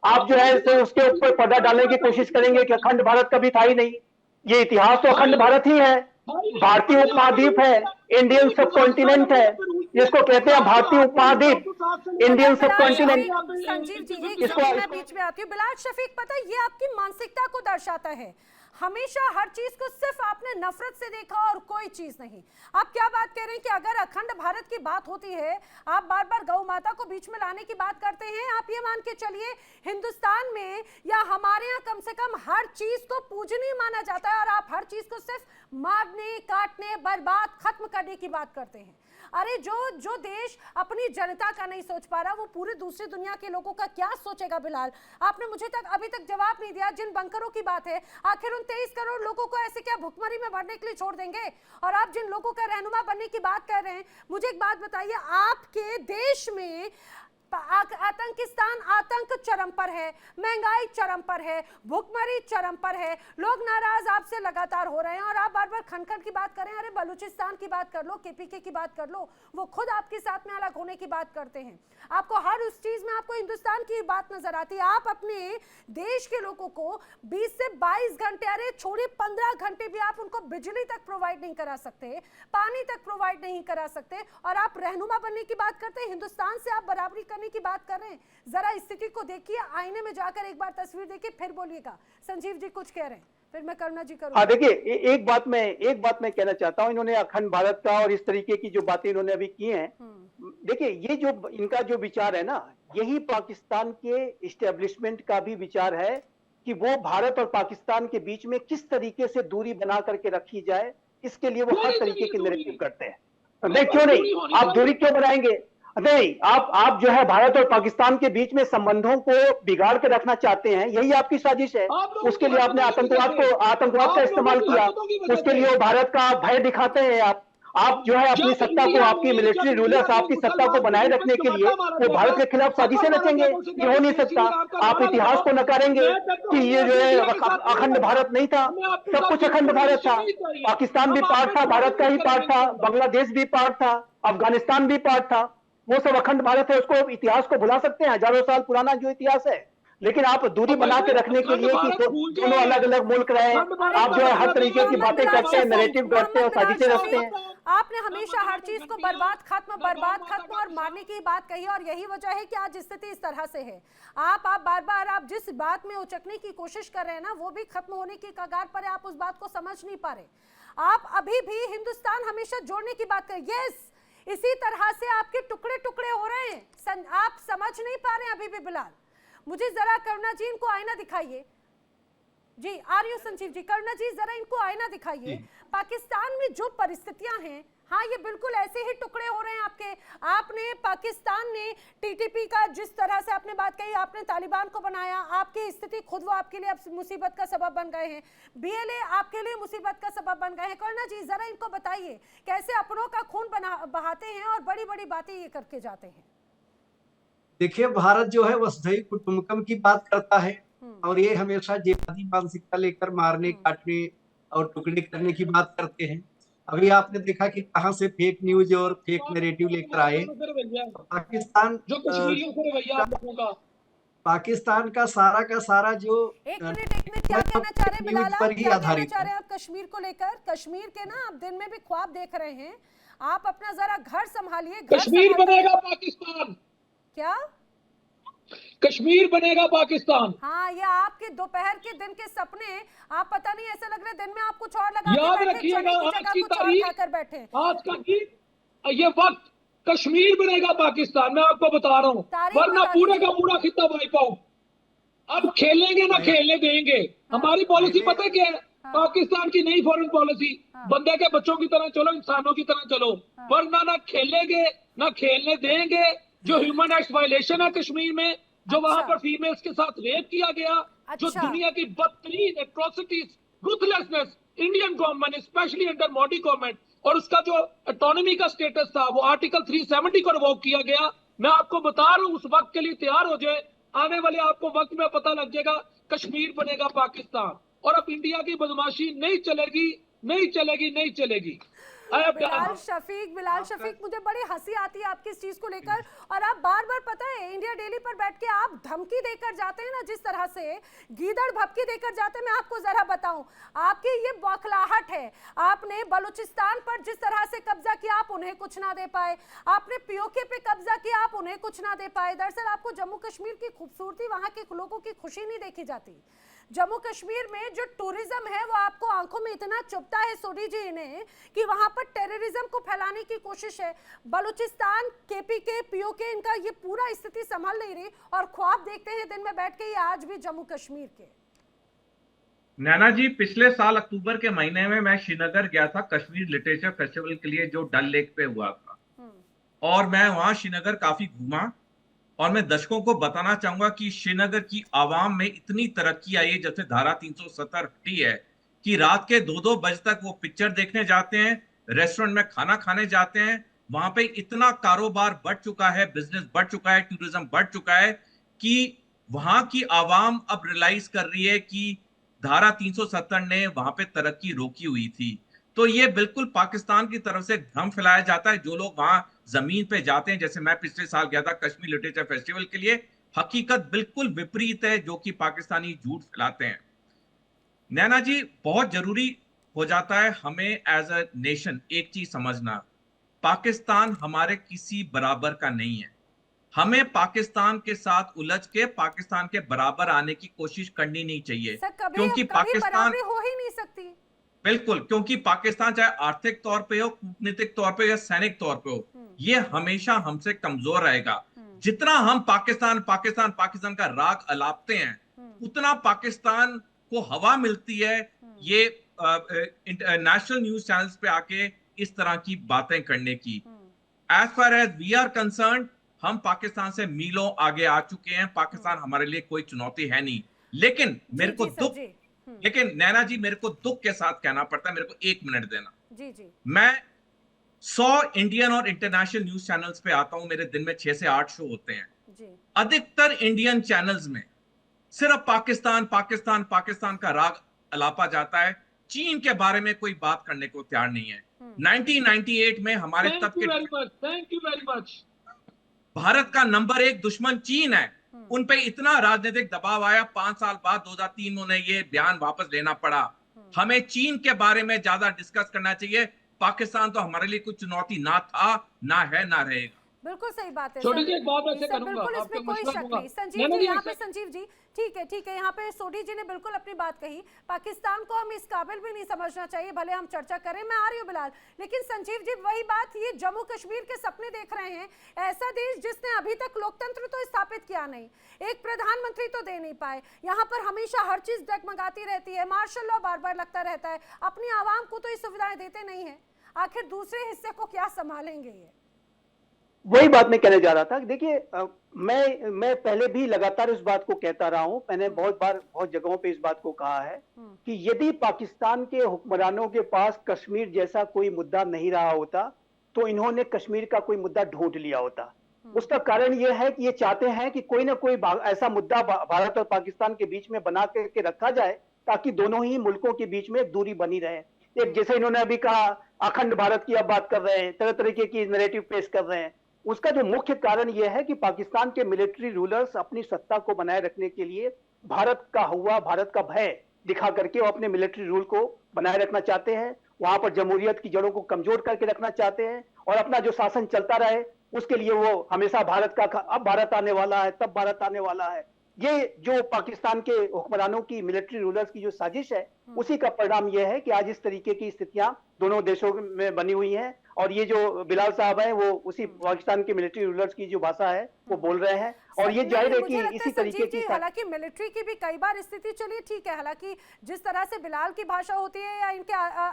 आप जो है तो उसके ऊपर पर्दा डालने की कोशिश करेंगे कि अखंड भारत कभी था ही नहीं। ये इतिहास तो अखंड भारत ही है, भारतीय उपमहाद्वीप है, इंडियन सब कॉन्टिनेंट है, जिसको कहते हैं भारतीय उपमहाद्वीप, इंडियन सब कॉन्टिनेंट। संजीव जी, एक सेकंड मैं बीच में आती हूँ। बिलाल शफीक, पता है ये आपकी मानसिकता को दर्शाता है। हमेशा हर चीज को सिर्फ आपने नफरत से देखा और कोई चीज नहीं। आप क्या बात कह रहे हैं कि अगर अखंड भारत की बात होती है, आप बार बार गौ माता को बीच में लाने की बात करते हैं। आप ये मान के चलिए हिंदुस्तान में या हमारे यहाँ कम से कम हर चीज को पूजनीय माना जाता है और आप हर चीज को सिर्फ मारने, काटने, बर्बाद, खत्म करने की बात करते हैं। अरे जो देश अपनी जनता का नहीं सोच पा रहा, वो पूरी दूसरी दुनिया के लोगों का क्या सोचेगा बिलाल? आपने मुझे अभी तक जवाब नहीं दिया। जिन बंकरों की बात है, आखिर उन 23 करोड़ लोगों को ऐसे क्या भुखमरी में मरने के लिए छोड़ देंगे? और आप जिन लोगों का रहनुमा बनने की बात कर रहे हैं, मुझे एक बात बताइए, आपके देश में आतंकिस्तान आतंक चरम पर है, महंगाई चरम पर है, भुखमरी चरम पर है, लोग नाराज आपसे लगातार हो रहे हैं और आप बार बार खनखन की बात कर रहे हैं। अरे बलूचिस्तान की बात कर लो, केपीके की बात कर लो, वो खुद आपके साथ में अलग होने की बात करते हैं। आपको हर उस चीज में आपको हिंदुस्तान की बात नजर आती है। आप अपने देश के लोगों को 20 से 22 घंटे, अरे छोड़िए 15 घंटे भी आप उनको बिजली तक प्रोवाइड नहीं करा सकते, पानी तक प्रोवाइड नहीं करा सकते, और आप रहनुमा बनने की बात करते हैं। हिंदुस्तान से आप बराबरी करने की बात कर रहे हैं। जरा स्थिति को देखिए, आईने में जाकर एक बार तस्वीर देखिए, फिर बोलिएगा। संजीव जी कुछ कह रहे हैं, फिर मैं करुणा जी करूंगा। हाँ देखिए, एक बात मैं कहना चाहता हूँ। इन्होंने अखंड भारत का और इस तरीके की जो बातें इन्होंने अभी की हैं, देखिए ये जो इनका जो विचार है ना, यही पाकिस्तान के इस्टेब्लिशमेंट का भी विचार है कि वो भारत और पाकिस्तान के बीच में किस तरीके से दूरी बना करके रखी जाए, इसके लिए वो हर तरीके की नैरेटिव करते हैं। नहीं, क्यों नहीं, आप दूरी क्यों बनाएंगे? नहीं, आप जो है भारत और पाकिस्तान के बीच में संबंधों को बिगाड़ के रखना चाहते हैं, यही आपकी साजिश है। उसके लिए आपने आतंकवाद का इस्तेमाल किया, उसके लिए वो भारत का भय दिखाते हैं। आप जो है अपनी सत्ता को, आपकी मिलिट्री रूलर्स आपकी सत्ता को बनाए रखने के लिए वो भारत के खिलाफ साजिशें रचेंगे। ये हो नहीं सकता। आप इतिहास को नकारेंगे कि ये जो है अखंड भारत नहीं था, सब कुछ अखंड भारत था। पाकिस्तान भी पार्ट था, भारत का ही पार्ट था, बांग्लादेश भी पार्ट था, अफगानिस्तान भी पार्ट था, वो सब अखंड भारत है। उसको इतिहास को भुला सकते हैं, हजारों साल पुराना जो इतिहास है, लेकिन आप दूरी बना के रखने के लिए कि दोनों अलग अलग मुल्क रहे, आप जो है हर तरीके की बातें करते हैं, नैरेटिव करते हैं और साजिशें रचते हैं। आपने हमेशा हर चीज को बर्बाद खत्म और मारने की बात कही, और यही वजह है कि आज स्थिति इस तरह से है। आप बार बार आप जिस बात में उचकने की कोशिश कर रहे हैं ना, वो भी खत्म होने की कगार पर है। आप उस बात को समझ नहीं पा रहे। आप अभी भी हिंदुस्तान हमेशा जोड़ने की बात करें। यस, इसी तरह से आपके टुकड़े टुकड़े हो रहे हैं। आप समझ नहीं पा रहे हैं अभी भी बिलाल। मुझे जरा करुणा जी इनको आईना दिखाइए। जी आर्य संजीव जी, करुणा जी जरा इनको आईना दिखाइए। पाकिस्तान में जो परिस्थितियां हैं, हाँ ये बिल्कुल ऐसे ही टुकड़े हो रहे हैं आपके। आपने पाकिस्तान ने टीटीपी का जिस तरह से आपने बात कही, आपने तालिबान को बनाया, आपकी स्थिति खुद वो आपके लिए अब मुसीबत का सबब बन गए हैं। बीएलए आपके लिए मुसीबत का सबब बन गए हैं। करुणा जी जरा इनको बताइए कैसे अपनों का खून बहाते हैं और बड़ी बड़ी बातें ये करके जाते हैं। देखिए, भारत जो है वसुधैव कुटुंबकम की बात करता है और ये हमेशा जिहादी मानसिकता लेकर मारने, काटने और टुकड़े करने की बात करते हैं। अभी आपने देखा कि कहां से फेक न्यूज और फेक नैरेटिव लेकर आए। पाकिस्तान जो कश्मीरियों को रवैया आप लोगों का, पाकिस्तान का सारा जो एक मिनट क्या कहना चाह रहे हैं बिलाल, पर ही आधारित है। आप कश्मीर को लेकर, कश्मीर के ना आप दिन में भी ख्वाब देख रहे हैं। आप अपना जरा घर संभालिए। कश्मीर बनेगा पाकिस्तान, क्या कश्मीर बनेगा पाकिस्तान? हाँ, ये आपके दोपहर के दिन के सपने, आप पता नहीं ऐसा लग रहा है दिन में आप कुछ और लगा याद रखिएगा, आज की तारीख, आज का ये वक्त कश्मीर बनेगा पाकिस्तान, मैं आपको बता रहा हूँ, वरना पूरे का पूरा खिता वाइप आउट। अब खेलेंगे ना खेलने देंगे। हमारी पॉलिसी पता क्या है? पाकिस्तान की नई फॉरेन पॉलिसी, बंदे के बच्चों की तरह चलो, इंसानों की तरह चलो, वरना ना खेलेंगे ना खेलने देंगे। जो ह्यूमन राइट्स वायलेशन है कश्मीर में, जो वहां पर फीमेल्स के साथ रेप किया गया, जो दुनिया की बदतरीन atrocities, ruthlessness, Indian government specially under Modi government, और उसका जो ऑटोनॉमी का स्टेटस था वो आर्टिकल 370 को रिवोक किया गया। मैं आपको बता रहा हूं, उस वक्त के लिए तैयार हो जाए। आने वाले आपको वक्त में पता लग जाएगा, कश्मीर बनेगा पाकिस्तान। और अब इंडिया की बदमाशी नहीं चलेगी, नहीं चलेगी, नहीं चलेगी। बिलाल शफीक, मुझे बड़ी हंसी आती है आपकी इस चीज को लेकर। और आप बार बार पता है इंडिया डेली पर बैठ के आप धमकी देकर जाते हैं ना, जिस तरह से गीदड़ भपकी देकर जाते हैं। मैं आपको जरा बताऊं, आपकी ये बौखलाहट है। आपने बलूचिस्तान पर जिस तरह से कब्जा किया, आप उन्हें कुछ ना दे पाए। आपने पीओके पे कब्जा किया, आप उन्हें कुछ ना दे पाए। दरअसल आपको जम्मू कश्मीर की खूबसूरती, वहां के लोगों की खुशी नहीं देखी जाती। जम्मू कश्मीर में जो टूरिज्म है वो आपको आंखों में इतना चुभता है सोडी जी इन्हें कि वहां पर टेररिज्म को फैलाने की कोशिश है। बलूचिस्तान, केपीके, पीओके, इनका ये पूरा स्थिति संभल नहीं रही और ख्वाब देखते हैं दिन में बैठ के ये आज भी जम्मू कश्मीर के। नैना जी, पिछले साल अक्टूबर के महीने में मैं श्रीनगर गया था कश्मीर लिटरेचर फेस्टिवल के लिए, जो डल लेक पे हुआ था, और मैं वहां श्रीनगर काफी घूमा और मैं दर्शकों को बताना चाहूंगा कि श्रीनगर की आवाम में इतनी तरक्की आई है, जैसे धारा 370 हटी है, कि रात के 2-2 बजे तक वो पिक्चर देखने जाते हैं, रेस्टोरेंट में खाना खाने जाते हैं। वहां पे इतना कारोबार बढ़ चुका है, बिजनेस बढ़ चुका है, टूरिज्म बढ़ चुका है कि वहां की आवाम अब रियलाइज कर रही है कि धारा 370 ने वहां पे तरक्की रोकी हुई थी। तो ये बिल्कुल पाकिस्तान की तरफ से भ्रम फैलाया जाता है। जो लोग वहां जमीन पे जाते हैं, जैसे मैं पिछले साल गया था कश्मीर लिटरेचर फेस्टिवल के लिए, हकीकत बिल्कुल विपरीत है जो कि पाकिस्तानी झूठ फैलाते हैं। नैना जी, बहुत जरूरी हो जाता है हमें एज अ नेशन एक चीज समझना, पाकिस्तान हमारे किसी बराबर का नहीं है। हमें पाकिस्तान के साथ उलझ के पाकिस्तान के बराबर आने की कोशिश करनी नहीं चाहिए, क्योंकि पाकिस्तान हो ही नहीं सकती। बिल्कुल, क्योंकि पाकिस्तान चाहे आर्थिक तौर पे हो, कूटनीतिक तौर पे या सैनिक तौर पे हो, ये हमेशा हमसे कमजोर रहेगा। जितना हम पाकिस्तान पाकिस्तान पाकिस्तान का राग अलापते हैं, उतना पाकिस्तान को हवा मिलती है ये नेशनल न्यूज चैनल्स पे आके इस तरह की बातें करने की। As far as we are concerned, हम पाकिस्तान से मीलों आगे आ चुके हैं। पाकिस्तान हमारे लिए कोई चुनौती है नहीं। लेकिन मेरे को दुख, लेकिन नैना जी, मेरे को दुख के साथ कहना पड़ता है, मेरे को 1 मिनट देना। जी। मैं 100 इंडियन और इंटरनेशनल न्यूज चैनल्स पे आता हूं, मेरे दिन में 6 से 8 शो होते हैं जी। अधिकतर इंडियन चैनल्स में सिर्फ पाकिस्तान पाकिस्तान पाकिस्तान का राग अलापा जाता है। चीन के बारे में कोई बात करने को तैयार नहीं है। 1998 में हमारे तब के thank you very much Bharat का नंबर 1 दुश्मन चीन है। उन पे इतना राजनीतिक दबाव आया, 5 साल बाद 2003 उन्हें ये बयान वापस लेना पड़ा। हमें चीन के बारे में ज्यादा डिस्कस करना चाहिए। पाकिस्तान तो हमारे लिए कुछ चुनौती ना था, ना है, ना रहेगा। बिल्कुल सही बात है। छोटी सी एक बात ऐसे करूंगा, बिल्कुल, इसमें कोई शक नहीं। संजीव जी यहाँ पे, संजीव जी ठीक है, यहाँ पे सोडी जी ने बिल्कुल अपनी बात कही। पाकिस्तान को हम इस काबिल भी नहीं समझना चाहिए, भले हम चर्चा करें। मैं आ रही हूँ बिलाल, लेकिन संजीव जी वही बात, ये जम्मू कश्मीर के सपने देख रहे हैं। ऐसा देश जिसने अभी तक लोकतंत्र तो स्थापित किया नहीं, एक प्रधानमंत्री तो दे नहीं पाए, यहाँ पर हमेशा हर चीज डगमगाती रहती है, मार्शल लॉ बार बार लगता रहता है, अपनी आवाम को तो ये सुविधाएं देते नहीं है। आखिर दूसरे हिस्से को क्या संभालेंगे ये? वही बात मैं कहने जा रहा था। देखिए, मैं पहले भी लगातार इस बात को कहता रहा हूं, मैंने बहुत बार बहुत जगहों पे इस बात को कहा है कि यदि पाकिस्तान के हुक्मरानों के पास कश्मीर जैसा कोई मुद्दा नहीं रहा होता तो इन्होंने कश्मीर का कोई मुद्दा ढूंढ लिया होता। उसका कारण यह है कि ये चाहते हैं कि कोई ना कोई ऐसा मुद्दा भारत और पाकिस्तान के बीच में बना के रखा जाए ताकि दोनों ही मुल्कों के बीच में एक दूरी बनी रहे। एक जैसे इन्होंने अभी कहा, अखंड भारत की अब बात कर रहे हैं, तरह तरीके की नैरेटिव पेश कर रहे हैं। उसका जो मुख्य कारण यह है कि पाकिस्तान के मिलिट्री रूलर्स अपनी सत्ता को बनाए रखने के लिए भारत का हुआ, भारत का भय दिखा करके वो अपने मिलिट्री रूल को बनाए रखना चाहते हैं। वहां पर जमहूरियत की जड़ों को कमजोर करके रखना चाहते हैं और अपना जो शासन चलता रहे उसके लिए वो हमेशा भारत का, अब भारत आने वाला है, तब भारत आने वाला है। ये जो पाकिस्तान के हुक्मरानों की, मिलिट्री रूलर्स की जो साजिश है, उसी का परिणाम यह है कि आज इस तरीके की स्थितियां दोनों देशों में बनी हुई हैं। और ये जो बिलाल साहब हैं वो उसी पाकिस्तान के मिलिट्री रूलर्स की जो भाषा है वो बोल रहे हैं और ये जाहिर है कि इसी तरीके की, हालांकि मिलिट्री की भी कई बार स्थिति, चलिए ठीक है, हालांकि जिस तरह से बिलाल की भाषा होती है या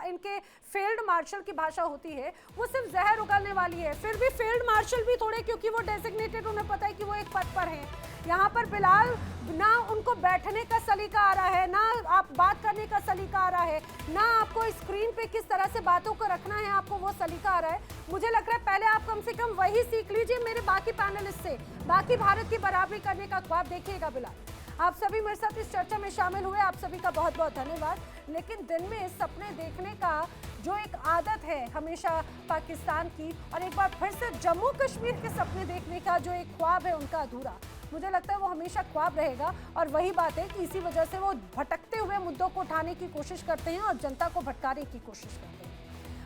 इनके फील्ड मार्शल की भाषा होती है वो सिर्फ जहर उगलने वाली है। फिर भी फील्ड मार्शल भी थोड़े, क्योंकि वो डेजिग्नेटेड, उन्हें पता है कि वो एक पद पर है। यहाँ पर बिलाल ना उनको बैठने का सलीका आ रहा है, ना आप बात करने का सलीका आ रहा है, ना आपको स्क्रीन पे किस तरह से बातों को रखना है आपको वो सलीका आ रहा है। मुझे लग रहा है पहले आप कम से कम वही सीख लीजिए मेरे बाकी पैनलिस्ट से, बाकी भारत की बराबरी करने का ख्वाब देखिएगा। बिलाल, आप सभी मेरे साथ इस चर्चा में शामिल हुए, आप सभी का बहुत बहुत धन्यवाद। लेकिन दिन में सपने देखने का जो एक आदत है हमेशा पाकिस्तान की, और एक बार फिर से जम्मू कश्मीर के सपने देखने का जो एक ख्वाब है उनका अधूरा, मुझे लगता है वो हमेशा ख्वाब रहेगा। और वही बात है कि इसी वजह से वो भटकते हुए मुद्दों को उठाने की कोशिश करते हैं और जनता को भटकाने की कोशिश करते हैं।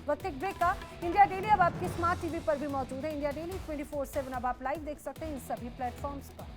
वक्त एक ब्रेक का। इंडिया डेली अब आपकी स्मार्ट टीवी पर भी मौजूद है। इंडिया डेली 24/7 अब आप लाइव देख सकते हैं इन सभी प्लेटफॉर्म्स पर।